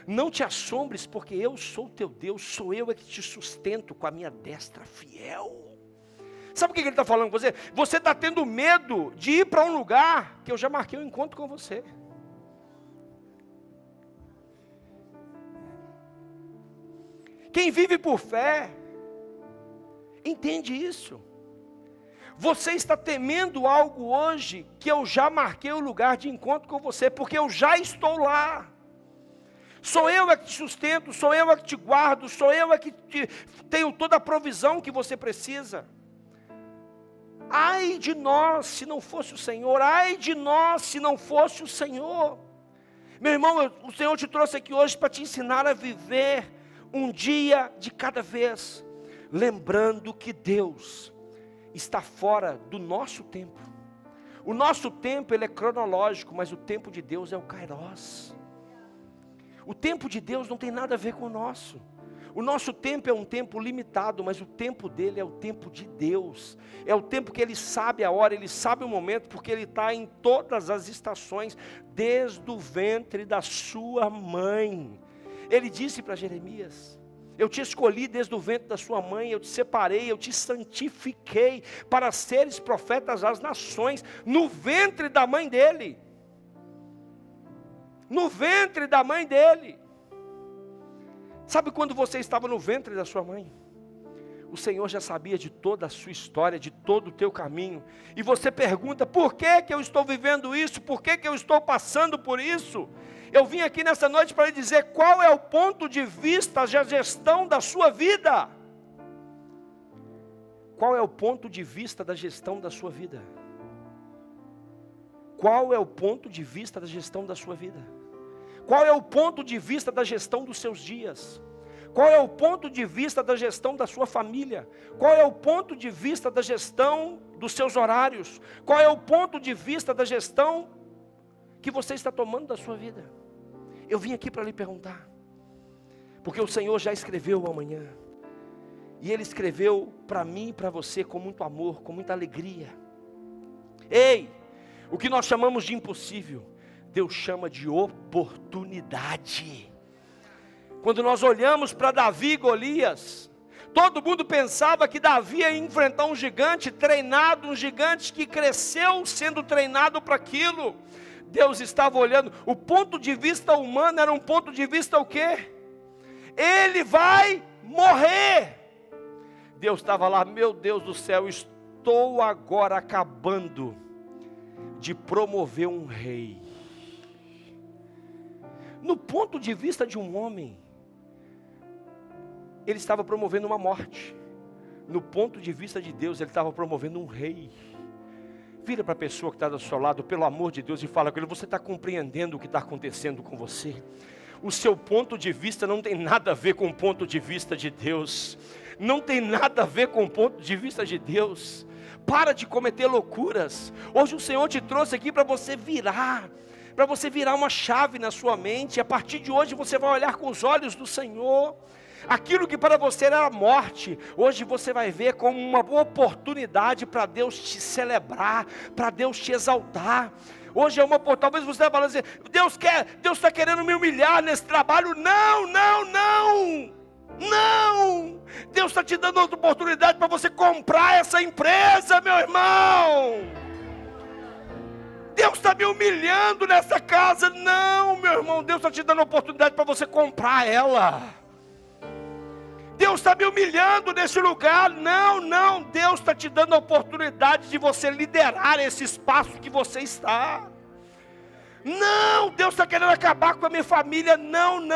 S1: Não te assombres, porque eu sou teu Deus, sou eu que te sustento com a minha destra fiel. Sabe o que Ele está falando com você? Você está tendo medo de ir para um lugar que eu já marquei um encontro com você. Quem vive por fé, entende isso. Você está temendo algo hoje, que eu já marquei o lugar de encontro com você, porque eu já estou lá. Sou eu que te sustento, sou eu que te guardo, sou eu que tenho toda a provisão que você precisa. Ai de nós se não fosse o Senhor, ai de nós se não fosse o Senhor. Meu irmão, o Senhor te trouxe aqui hoje para te ensinar a viver um dia de cada vez, lembrando que Deus está fora do nosso tempo. O nosso tempo ele é cronológico, mas o tempo de Deus é o Kairos. O tempo de Deus não tem nada a ver com o nosso. O nosso tempo é um tempo limitado, mas o tempo dele é o tempo de Deus. É o tempo que ele sabe a hora, ele sabe o momento, porque ele está em todas as estações, desde o ventre da sua mãe. Ele disse para Jeremias: eu te escolhi desde o ventre da sua mãe, eu te separei, eu te santifiquei para seres profetas às nações, no ventre da mãe dele. No ventre da mãe dele. Sabe quando você estava no ventre da sua mãe? O Senhor já sabia de toda a sua história, de todo o teu caminho. E você pergunta, por que eu estou vivendo isso? Por que eu estou passando por isso? Eu vim aqui nessa noite para lhe dizer qual é o ponto de vista da gestão da sua vida. Qual é o ponto de vista da gestão da sua vida? Qual é o ponto de vista da gestão da sua vida? Qual é o ponto de vista da gestão dos seus dias? Qual é o ponto de vista da gestão da sua família? Qual é o ponto de vista da gestão dos seus horários? Qual é o ponto de vista da gestão que você está tomando da sua vida? Eu vim aqui para lhe perguntar, porque o Senhor já escreveu o amanhã, e Ele escreveu para mim e para você com muito amor, com muita alegria. Ei, o que nós chamamos de impossível, Deus chama de oportunidade. Quando nós olhamos para Davi e Golias, todo mundo pensava que Davi ia enfrentar um gigante treinado, um gigante que cresceu sendo treinado para aquilo. Deus estava olhando, o ponto de vista humano era um ponto de vista o quê? Ele vai morrer. Deus estava lá, meu Deus do céu, estou agora acabando de promover um rei. No ponto de vista de um homem, ele estava promovendo uma morte. No ponto de vista de Deus, ele estava promovendo um rei. Vira para a pessoa que está do seu lado, pelo amor de Deus, e fala com ele, você está compreendendo o que está acontecendo com você? O seu ponto de vista não tem nada a ver com o ponto de vista de Deus. Não tem nada a ver com o ponto de vista de Deus. para de cometer loucuras. Hoje o Senhor te trouxe aqui para você virar uma chave na sua mente. E a partir de hoje você vai olhar com os olhos do Senhor. Aquilo que para você era morte, hoje você vai ver como uma boa oportunidade para Deus te celebrar, para Deus te exaltar. Hoje é uma oportunidade. Talvez você está falando assim: Deus está querendo me humilhar nesse trabalho. Não. Deus está te dando outra oportunidade para você comprar essa empresa, meu irmão. Deus está me humilhando nessa casa. Não, meu irmão, Deus está te dando a oportunidade para você comprar ela. Deus está me humilhando nesse lugar. Não, Deus está te dando a oportunidade de você liderar esse espaço que você está. Não, Deus está querendo acabar com a minha família. Não.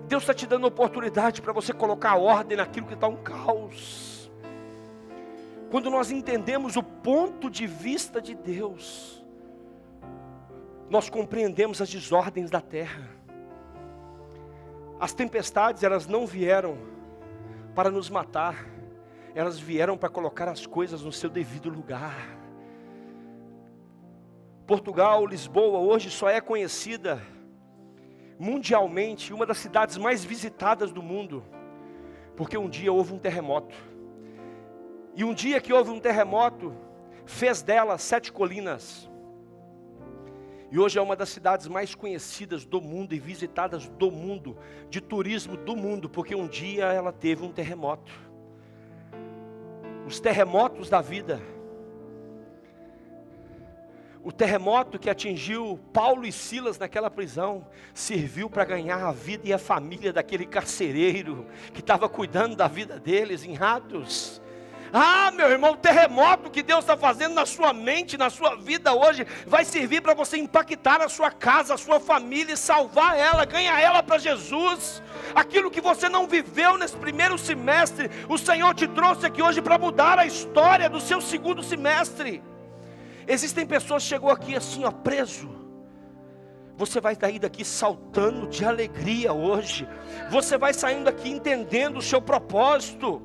S1: Deus está te dando a oportunidade para você colocar ordem naquilo que está um caos. Quando nós entendemos o ponto de vista de Deus, nós compreendemos as desordens da terra. As tempestades, elas não vieram para nos matar, elas vieram para colocar as coisas no seu devido lugar. Portugal, Lisboa, hoje só é conhecida mundialmente, uma das cidades mais visitadas do mundo, porque um dia houve um terremoto. E um dia que houve um terremoto, fez dela 7 colinas. E hoje é uma das cidades mais conhecidas do mundo e visitadas do mundo, de turismo do mundo, porque um dia ela teve um terremoto. Os terremotos da vida. O terremoto que atingiu Paulo e Silas naquela prisão, serviu para ganhar a vida e a família daquele carcereiro, que estava cuidando da vida deles em Atos. Ah, meu irmão, o terremoto que Deus está fazendo na sua mente, na sua vida hoje, vai servir para você impactar a sua casa, a sua família e salvar ela, ganhar ela para Jesus. Aquilo que você não viveu nesse primeiro semestre, o Senhor te trouxe aqui hoje para mudar a história do seu segundo semestre. Existem pessoas que chegou aqui assim, ó, preso. Você vai sair daqui saltando de alegria hoje. Você vai saindo daqui entendendo o seu propósito.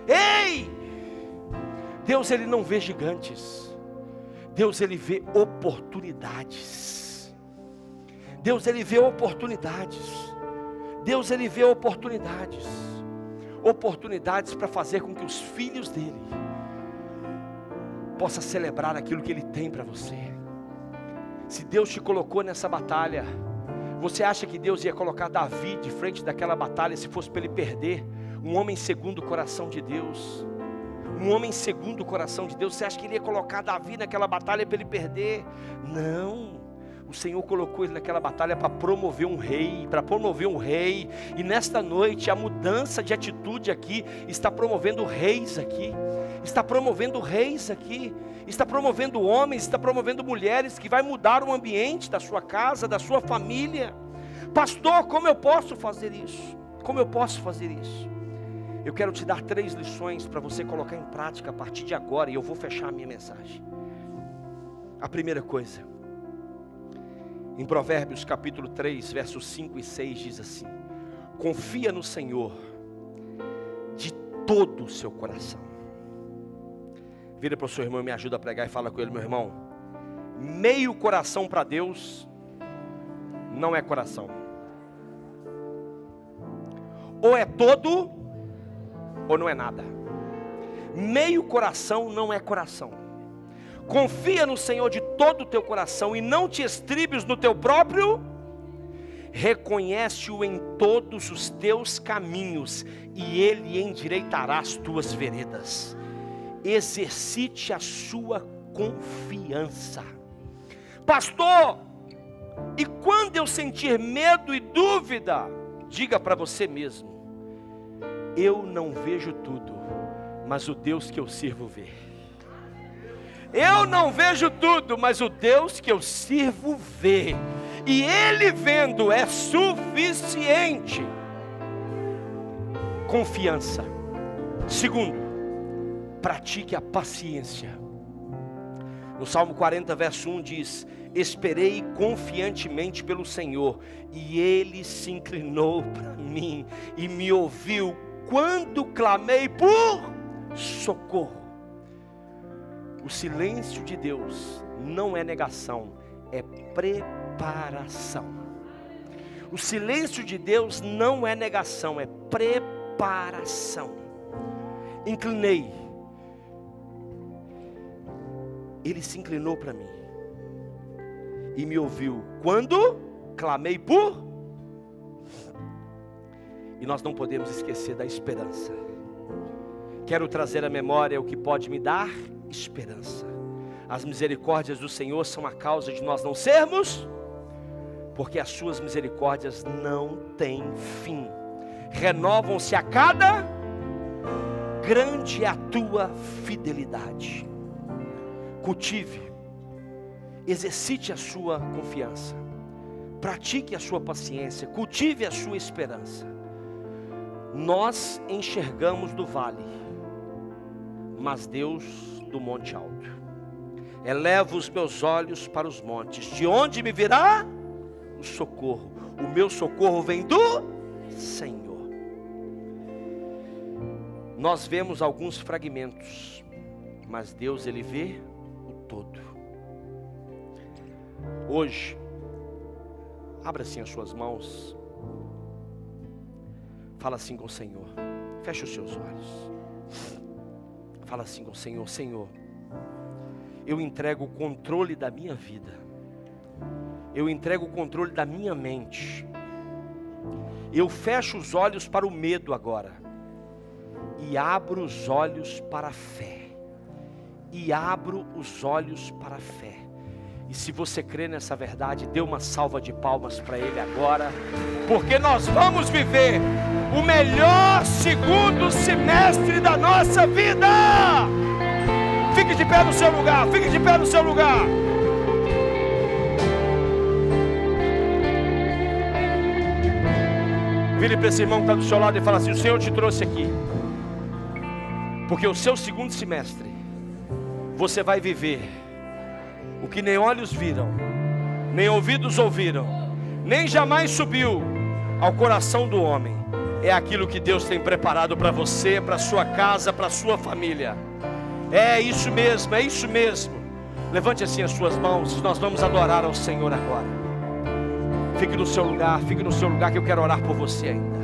S1: Ei! Deus, ele não vê gigantes. Deus, ele vê oportunidades. Deus, ele vê oportunidades. Deus, ele vê oportunidades. Oportunidades para fazer com que os filhos dele possam celebrar aquilo que ele tem para você. Se Deus te colocou nessa batalha, você acha que Deus ia colocar Davi de frente daquela batalha se fosse para ele perder? Um homem segundo o coração de Deus. Um homem segundo o coração de Deus. Você acha que ele ia colocar Davi naquela batalha para ele perder? Não. O Senhor colocou ele naquela batalha para promover um rei. E nesta noite a mudança de atitude aqui está promovendo reis aqui. Está promovendo homens, está promovendo mulheres, que vai mudar o ambiente da sua casa, da sua família. Pastor, como eu posso fazer isso? Eu quero te dar 3 lições para você colocar em prática a partir de agora, e eu vou fechar a minha mensagem. A primeira coisa, em Provérbios capítulo 3, versos 5 e 6 diz assim: confia no Senhor de todo o seu coração. Vira para o seu irmão e me ajuda a pregar e fala com ele: meu irmão, meio coração para Deus não é coração. Ou é todo, ou não é nada. Meio coração não é coração. Confia no Senhor de todo o teu coração e não te estribes no teu próprio. Reconhece-o em todos os teus caminhos e Ele endireitará as tuas veredas. Exercite a sua confiança. Pastor, e quando eu sentir medo e dúvida, diga para você mesmo: eu não vejo tudo, mas o Deus que eu sirvo vê. Eu não vejo tudo, mas o Deus que eu sirvo vê. E Ele vendo é suficiente. Confiança. Segundo, pratique a paciência. No Salmo 40, verso 1 diz: esperei confiantemente pelo Senhor, e Ele se inclinou para mim e me ouviu quando clamei por socorro. O silêncio de Deus não é negação, é preparação. O silêncio de Deus não é negação, é preparação. Inclinei. Ele se inclinou para mim e me ouviu quando clamei por. E nós não podemos esquecer da esperança. Quero trazer à memória o que pode me dar esperança. As misericórdias do Senhor são a causa de nós não sermos, porque as suas misericórdias não têm fim, renovam-se a cada, grande é a tua fidelidade. Cultive, exercite a sua confiança, pratique a sua paciência, cultive a sua esperança. Nós enxergamos do vale, mas Deus do monte alto. Elevo os meus olhos para os montes, de onde me virá o socorro? O meu socorro vem do Senhor. Nós vemos alguns fragmentos, mas Deus, Ele vê o todo. Hoje, abra assim as suas mãos, fala assim com o Senhor, feche os seus olhos, fala assim com o Senhor: Senhor, eu entrego o controle da minha vida, eu entrego o controle da minha mente, eu fecho os olhos para o medo agora, e abro os olhos para a fé, e abro os olhos para a fé. E se você crê nessa verdade, dê uma salva de palmas para Ele agora, porque nós vamos viver o melhor segundo semestre da nossa vida. Fique de pé no seu lugar, fique de pé no seu lugar. Vire para esse irmão que está do seu lado e fala assim: o Senhor te trouxe aqui, porque o seu segundo semestre, você vai viver o que nem olhos viram, nem ouvidos ouviram, nem jamais subiu ao coração do homem. É aquilo que Deus tem preparado para você, para sua casa, para sua família. É isso mesmo, é isso mesmo. Levante assim as suas mãos, nós vamos adorar ao Senhor agora. Fique no seu lugar que eu quero orar por você ainda.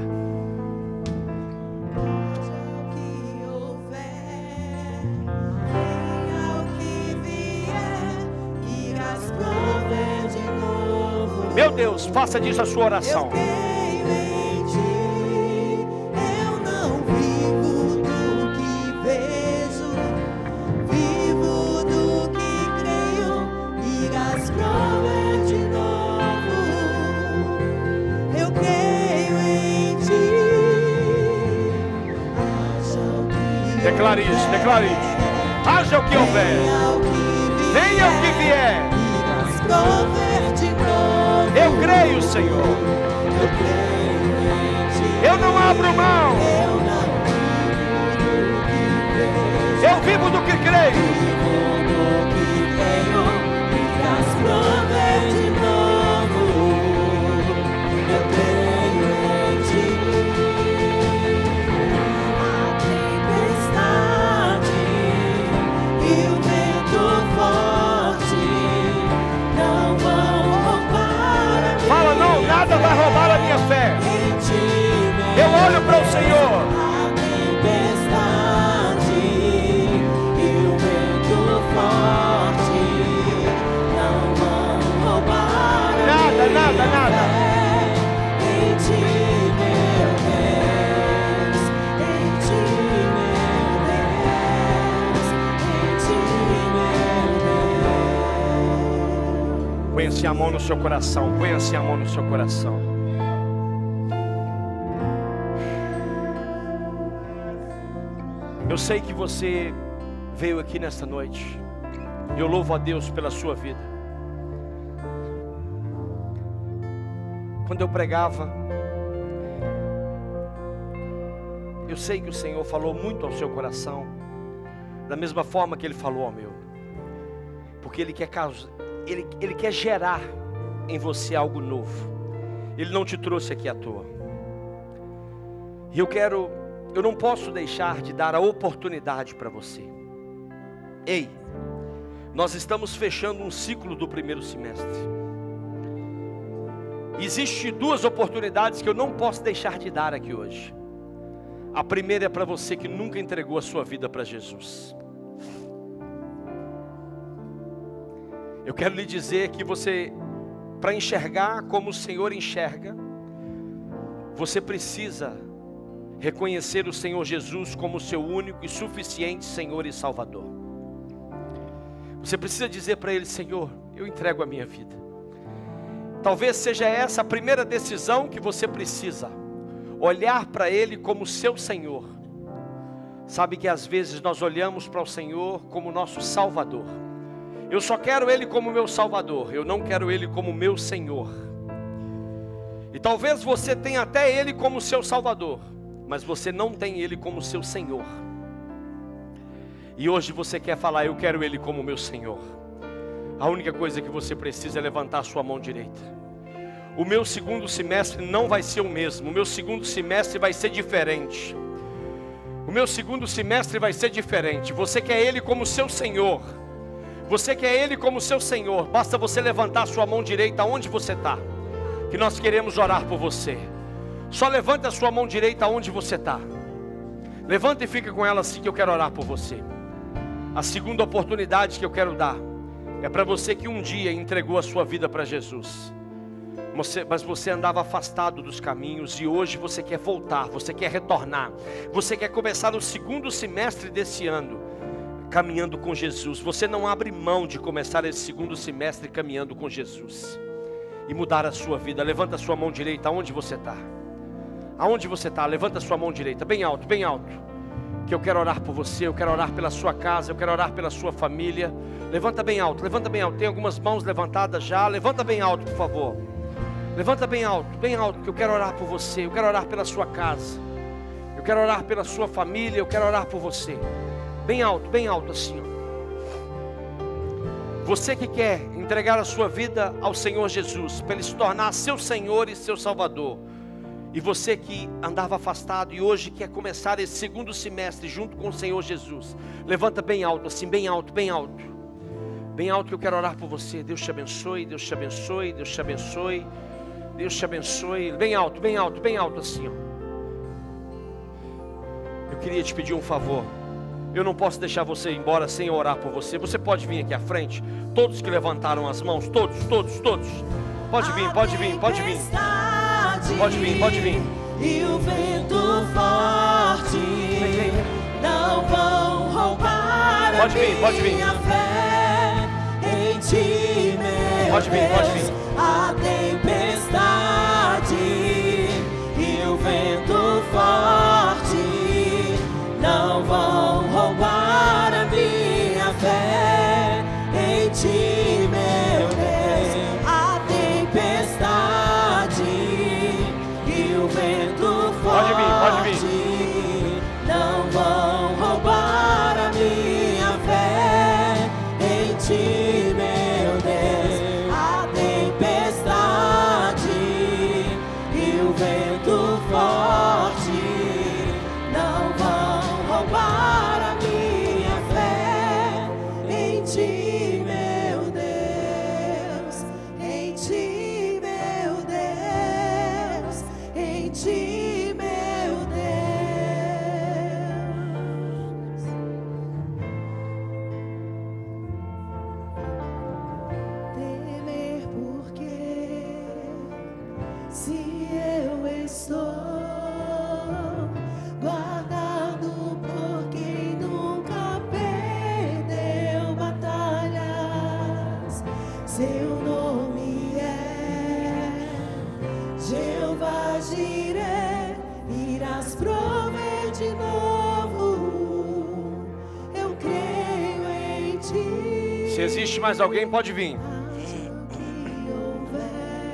S1: Meu Deus, faça disso a sua oração. Declare isso, declare isso. Haja o que houver, venha o que vier, eu creio, Senhor. Eu não abro mão. Eu vivo do que creio. Nada vai roubar a minha fé. Eu olho para o Senhor. Nada. Põe-se a mão no seu coração, põe-se a mão no seu coração. Eu sei que você veio aqui nesta noite. Eu louvo a Deus pela sua vida. Quando eu pregava, eu sei que o Senhor falou muito ao seu coração, da mesma forma que Ele falou ao meu, porque Ele quer gerar em você algo novo. Ele não te trouxe aqui à toa. E eu quero eu não posso deixar de dar a oportunidade para você. Ei, nós estamos fechando um ciclo do primeiro semestre. Existem duas oportunidades que eu não posso deixar de dar aqui hoje. A primeira é para você que nunca entregou a sua vida para Jesus. Eu quero lhe dizer que você, para enxergar como o Senhor enxerga, você precisa reconhecer o Senhor Jesus como o seu único e suficiente Senhor e Salvador. Você precisa dizer para Ele: Senhor, eu entrego a minha vida. Talvez seja essa a primeira decisão que você precisa. Olhar para Ele como seu Senhor. Sabe que às vezes nós olhamos para o Senhor como nosso Salvador. Eu só quero Ele como meu Salvador, eu não quero Ele como meu Senhor. E talvez você tenha até Ele como seu Salvador, mas você não tem Ele como seu Senhor. E hoje você quer falar: eu quero Ele como meu Senhor. A única coisa que você precisa é levantar a sua mão direita. O meu segundo semestre não vai ser o mesmo. O meu segundo semestre vai ser diferente. O meu segundo semestre vai ser diferente. Você quer Ele como seu Senhor. Você quer Ele como seu Senhor. Basta você levantar a sua mão direita onde você está, que nós queremos orar por você. Só levante a sua mão direita onde você está. Levanta e fica com ela assim, que eu quero orar por você. A segunda oportunidade que eu quero dar é para você que um dia entregou a sua vida para Jesus, mas você andava afastado dos caminhos, e hoje você quer voltar, você quer retornar, você quer começar o segundo semestre desse ano caminhando com Jesus. Você não abre mão de começar esse segundo semestre caminhando com Jesus e mudar a sua vida. Levanta a sua mão direita aonde você está. Aonde você está, levanta a sua mão direita, bem alto, que eu quero orar por você, eu quero orar pela sua casa, eu quero orar pela sua família. Levanta bem alto, tem algumas mãos levantadas já. Levanta bem alto, por favor. Levanta bem alto, que eu quero orar por você, eu quero orar pela sua casa, eu quero orar pela sua família, eu quero orar por você. Bem alto assim, ó. Você que quer entregar a sua vida ao Senhor Jesus, para Ele se tornar seu Senhor e seu Salvador. E você que andava afastado e hoje quer começar esse segundo semestre junto com o Senhor Jesus. Levanta bem alto assim, bem alto, que eu quero orar por você. Deus te abençoe, Deus te abençoe, Deus te abençoe, Deus te abençoe. Bem alto assim, ó. Eu queria te pedir um favor. Eu não posso deixar você ir embora sem orar por você. Você pode vir aqui à frente. Todos que levantaram as mãos, todos. Pode vir. Pode vir.
S2: E o vento forte não vão roubar a minha fé em ti, meu Deus. A tempestade e o vento forte não vão roubar a minha fé em ti, meu Deus. A tempestade e o vento forte não vão roubar a minha fé em ti, meu Deus. A tempestade e o vento forte não vão roubar a minha fé em ti, meu Deus. Em ti, meu Deus. Em ti, meu Deus. Temer porque se eu estou guardado por quem nunca perdeu batalhas, seu nome é Jeová Jireh, irás prover de novo, eu creio em ti.
S1: Se existe mais alguém, pode vir.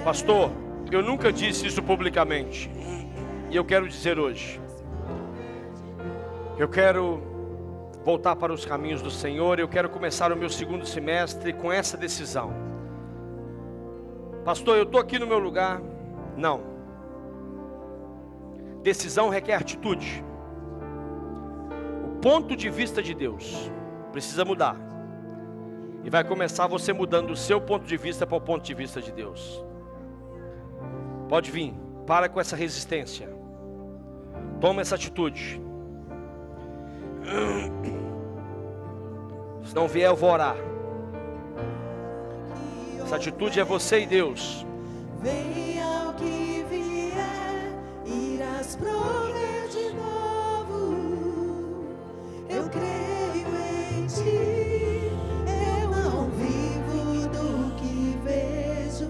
S1: Pastor, eu nunca disse isso publicamente, e eu quero dizer hoje. Eu quero voltar para os caminhos do Senhor. Eu quero começar o meu segundo semestre com essa decisão. Pastor, eu estou aqui no meu lugar. Não. Decisão requer atitude. ponto de vista de Deus precisa mudar. E vai começar você mudando o seu ponto de vista para o ponto de vista de Deus. Pode vir, para com essa resistência. Toma essa atitude. Se não vier, eu vou orar. Essa atitude é você e Deus.
S2: Venha o que vier, irás prover de novo. Eu creio em ti, eu não vivo do que vejo,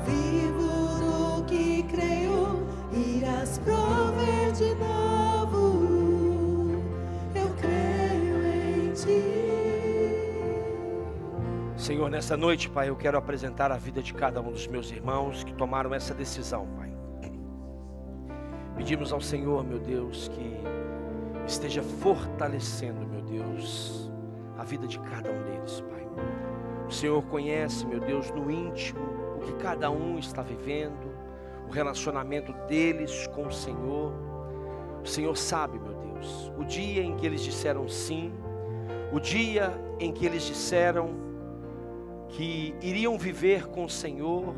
S2: vivo do que creio, irás prover de novo. Eu creio em ti.
S1: Senhor, nessa noite, Pai, eu quero apresentar a vida de cada um dos meus irmãos que tomaram essa decisão, Pai. Pedimos ao Senhor, meu Deus, que esteja fortalecendo, meu Deus, a vida de cada um deles, Pai. O Senhor conhece, meu Deus, no íntimo, o que cada um está vivendo, o relacionamento deles com o Senhor. O Senhor sabe, meu Deus, o dia em que eles disseram sim, o dia em que eles disseram que iriam viver com o Senhor,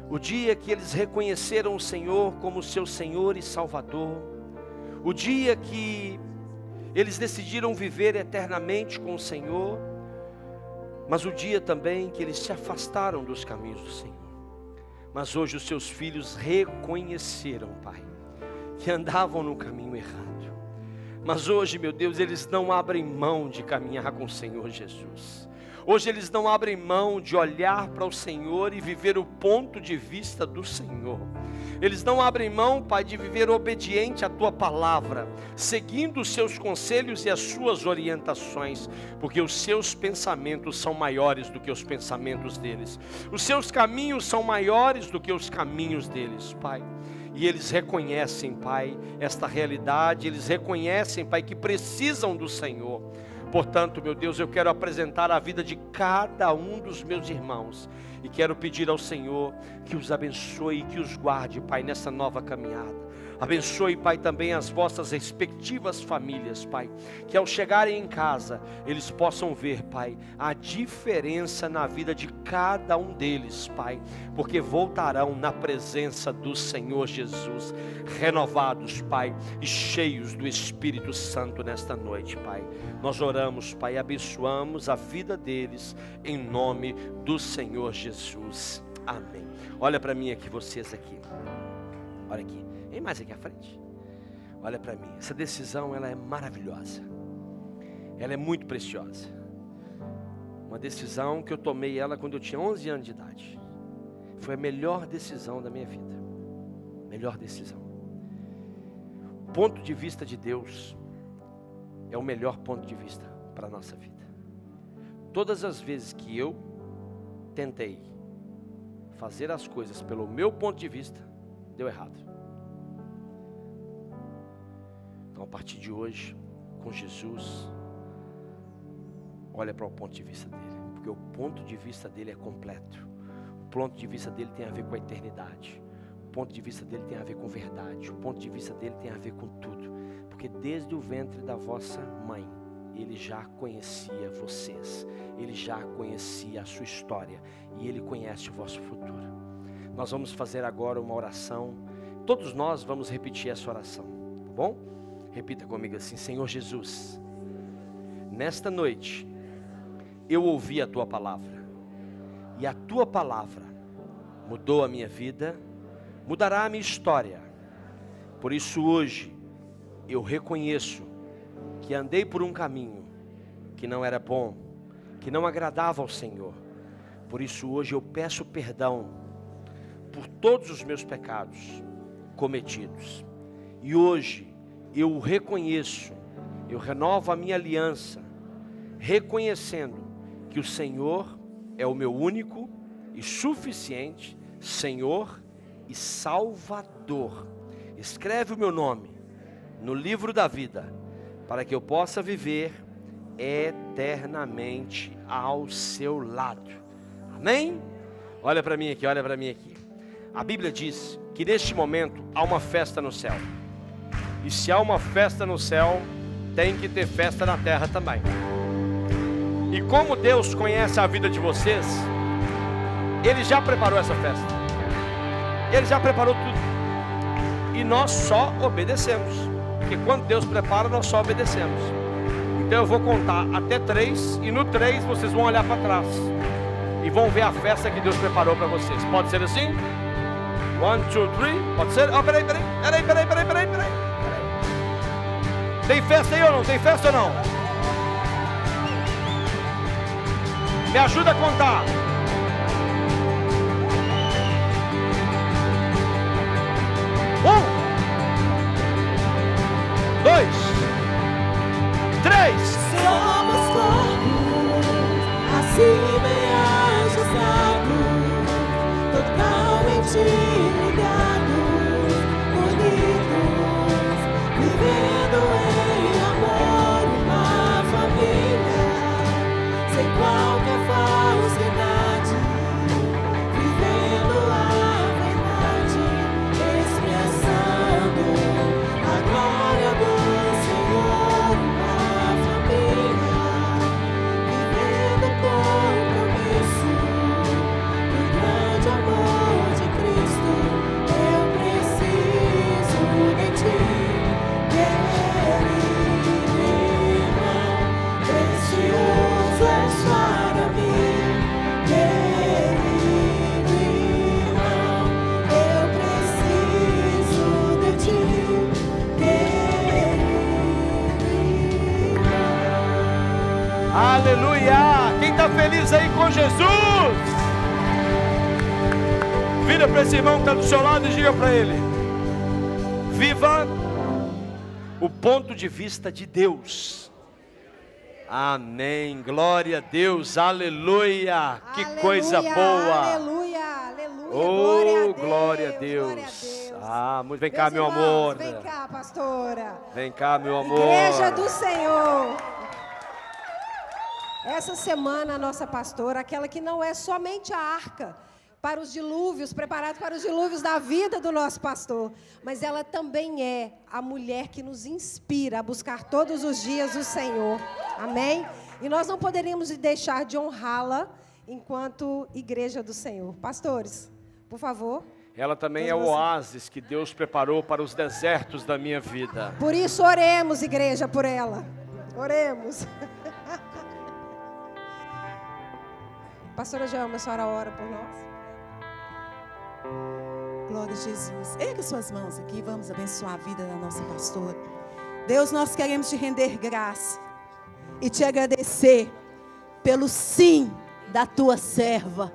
S1: o dia que eles reconheceram o Senhor como seu Senhor e Salvador, o dia que eles decidiram viver eternamente com o Senhor, mas o dia também que eles se afastaram dos caminhos do Senhor. Mas hoje os seus filhos reconheceram, Pai, que andavam no caminho errado. Mas hoje, meu Deus, eles não abrem mão de caminhar com o Senhor Jesus. Hoje eles não abrem mão de olhar para o Senhor e viver o ponto de vista do Senhor. Eles não abrem mão, Pai, de viver obediente à Tua palavra, seguindo os Seus conselhos e as Suas orientações, porque os Seus pensamentos são maiores do que os pensamentos deles. Os Seus caminhos são maiores do que os caminhos deles, Pai. E eles reconhecem, Pai, esta realidade, eles reconhecem, Pai, que precisam do Senhor. Portanto, meu Deus, eu quero apresentar a vida de cada um dos meus irmãos e quero pedir ao Senhor que os abençoe e que os guarde, Pai, nessa nova caminhada. Abençoe, Pai, também as vossas respectivas famílias, Pai, que ao chegarem em casa, eles possam ver, Pai, a diferença na vida de cada um deles, Pai, porque voltarão na presença do Senhor Jesus, renovados, Pai, e cheios do Espírito Santo nesta noite, Pai. Nós oramos, Pai, abençoamos a vida deles, em nome do Senhor Jesus. Amém. Olha para mim aqui, vocês aqui. Olha aqui. Vem mais aqui à frente. Olha para mim. Essa decisão, ela é maravilhosa. Ela é muito preciosa. Uma decisão que eu tomei ela quando eu tinha 11 anos de idade. Foi a melhor decisão da minha vida. Melhor decisão. O ponto de vista de Deus é o melhor ponto de vista para a nossa vida. Todas as vezes que eu tentei fazer as coisas pelo meu ponto de vista, deu errado. Então, a partir de hoje, com Jesus, olha para o ponto de vista dele, porque o ponto de vista dele é completo. O ponto de vista dele tem a ver com a eternidade. O ponto de vista dele tem a ver com verdade. O ponto de vista dele tem a ver com tudo. Porque desde o ventre da vossa mãe, ele já conhecia vocês. Ele já conhecia a sua história. E ele conhece o vosso futuro. Nós vamos fazer agora uma oração. Todos nós vamos repetir essa oração, tá bom? Repita comigo assim: Senhor Jesus, nesta noite eu ouvi a Tua palavra, e a Tua palavra mudou a minha vida, mudará a minha história. Por isso hoje eu reconheço que andei por um caminho que não era bom, que não agradava ao Senhor. Por isso hoje eu peço perdão por todos os meus pecados cometidos. E hoje eu reconheço, eu renovo a minha aliança, reconhecendo que o Senhor é o meu único e suficiente Senhor e Salvador. Escreve o meu nome no livro da vida, para que eu possa viver eternamente ao seu lado. Amém? Olha para mim aqui, olha para mim aqui. A Bíblia diz que neste momento há uma festa no céu. E se há uma festa no céu, tem que ter festa na terra também. E como Deus conhece a vida de vocês, Ele já preparou essa festa. Ele já preparou tudo. E nós só obedecemos. Porque quando Deus prepara, nós só obedecemos. Então eu vou contar até 3. E no 3 vocês vão olhar para trás. E vão ver a festa que Deus preparou para vocês. Pode ser assim? 1, 2, 3. Pode ser? Oh, peraí. Tem festa aí ou não? Tem festa ou não? Me ajuda a contar. 1, 2, 3.
S2: Somos corpos, assim bem ajustados, totalmente ligados, unidos, vivendo em amor, uma família, sem qualquer falsidade, vivendo a verdade, expressando a glória do Senhor, uma família, vivendo o compromisso do grande amor de Cristo. Eu preciso de ti, querido irmão, precioso és para mim, querido irmão, eu preciso de ti, querido irmão.
S1: Aleluia! Quem está feliz aí com Jesus? Vira para esse irmão que está do seu lado e diga para ele: viva o ponto de vista de Deus. Amém, glória a Deus, aleluia, que coisa boa.
S3: Aleluia, aleluia.
S1: Oh,
S3: glória a
S1: Deus.
S3: Deus.
S1: Ah, muito, vem cá,
S3: Meus
S1: meu
S3: irmãos,
S1: amor.
S3: Vem cá, pastora.
S1: Vem cá, meu amor.
S3: Igreja do Senhor. Essa semana a nossa pastora, aquela que não é somente a arca para os dilúvios, preparado para os dilúvios da vida do nosso pastor, mas ela também é a mulher que nos inspira a buscar todos os dias o Senhor. Amém? E nós não poderíamos deixar de honrá-la enquanto igreja do Senhor. Pastores, por favor.
S1: Ela também é o oásis que Deus preparou para os desertos da minha vida.
S3: Por isso oremos, igreja, por ela. Oremos. Pastora Joelma, a senhora ora por nós.
S2: Glória a Jesus. Ergue suas mãos aqui e vamos abençoar a vida da nossa pastora. Deus, nós queremos te render graça e te agradecer pelo sim da tua serva.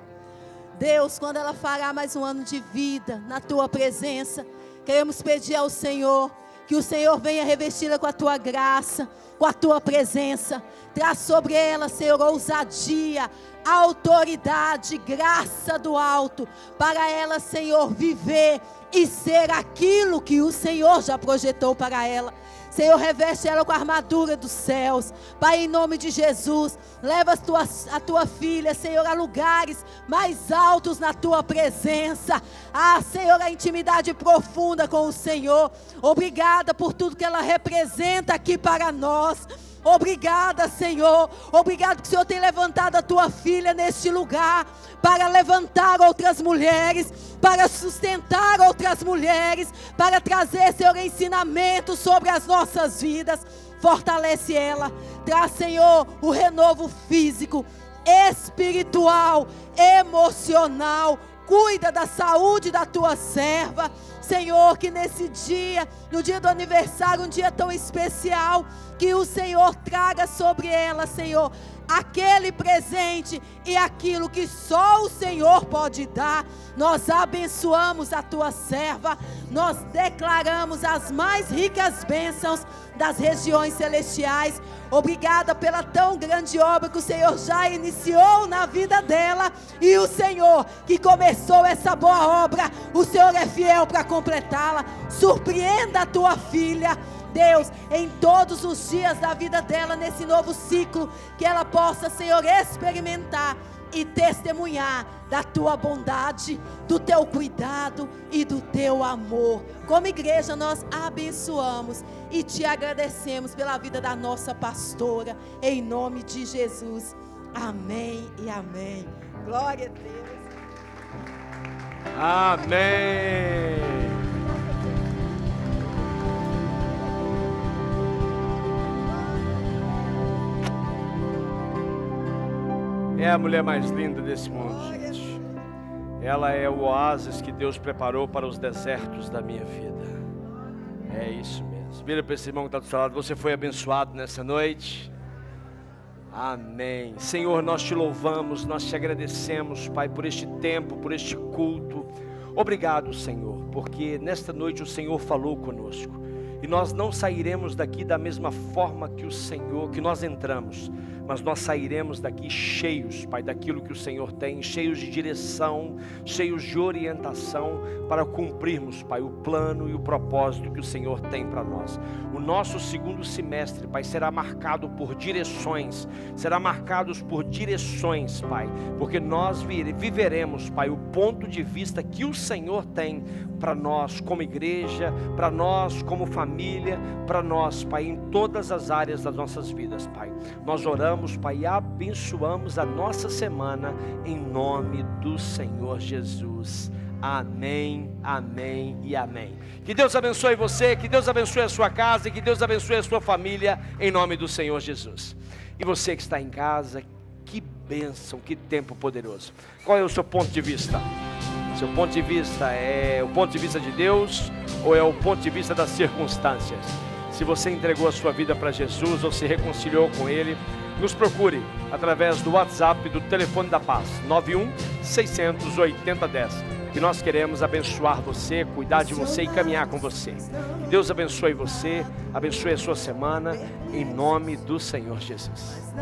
S2: Deus, quando ela fará mais um ano de vida na tua presença, queremos pedir ao Senhor que o Senhor venha revesti-la com a tua graça, com a tua presença. Traz sobre ela, Senhor, ousadia, autoridade, graça do alto, para ela, Senhor, viver e ser aquilo que o Senhor já projetou para ela. Senhor, reveste ela com a armadura dos céus. Pai, em nome de Jesus, leva a tua filha, Senhor, a lugares mais altos na tua presença. Ah, Senhor, a intimidade profunda com o Senhor. Obrigada por tudo que ela representa aqui para nós. Obrigada, Senhor. Obrigado que o Senhor tem levantado a tua filha neste lugar para levantar outras mulheres, para sustentar outras mulheres, para trazer, Senhor, ensinamento sobre as nossas vidas. Fortalece ela. Traz, Senhor, o renovo físico, espiritual, emocional. Cuida da saúde da tua serva. Senhor, que nesse dia, no dia do aniversário, um dia tão especial, que o Senhor traga sobre ela, Senhor, aquele presente e aquilo que só o Senhor pode dar. Nós abençoamos a tua serva, nós declaramos as mais ricas bênçãos das regiões celestiais. Obrigada pela tão grande obra que o Senhor já iniciou na vida dela, e o Senhor que começou essa boa obra, o Senhor é fiel para completá-la. Surpreenda a tua filha, Deus, em todos os dias da vida dela, nesse novo ciclo, que ela possa, Senhor, experimentar e testemunhar da tua bondade, do teu cuidado e do teu amor. Como igreja, nós abençoamos e te agradecemos pela vida da nossa pastora, em nome de Jesus. Amém e amém. Glória a Deus.
S1: Amém. É a mulher mais linda desse mundo, gente. Ela é o oásis que Deus preparou para os desertos da minha vida. É isso mesmo. Vira para esse irmão que está do seu lado. Você foi abençoado nessa noite? Amém. Senhor, nós te louvamos, nós te agradecemos, Pai, por este tempo, por este culto. Obrigado, Senhor, porque nesta noite o Senhor falou conosco. E nós não sairemos daqui da mesma forma que o Senhor, que nós entramos, mas nós sairemos daqui cheios, Pai, daquilo que o Senhor tem, cheios de direção, cheios de orientação, para cumprirmos, Pai, o plano e o propósito que o Senhor tem para nós. O nosso segundo semestre, Pai, será marcado por direções, Pai, porque nós viveremos, Pai, o ponto de vista que o Senhor tem para nós como igreja, para nós como família, para nós, Pai, em todas as áreas das nossas vidas, Pai. Nós oramos, Pai, e abençoamos a nossa semana em nome do Senhor Jesus. Amém, amém e amém. Que Deus abençoe você, que Deus abençoe a sua casa e que Deus abençoe a sua família em nome do Senhor Jesus. E você que está em casa, que bênção, que tempo poderoso. Qual é o seu ponto de vista? Seu ponto de vista é o ponto de vista de Deus ou é o ponto de vista das circunstâncias? Se você entregou a sua vida para Jesus ou se reconciliou com Ele, nos procure através do WhatsApp do Telefone da Paz, 91-680-10. Que nós queremos abençoar você, cuidar de você e caminhar com você. Que Deus abençoe você, abençoe a sua semana, em nome do Senhor Jesus.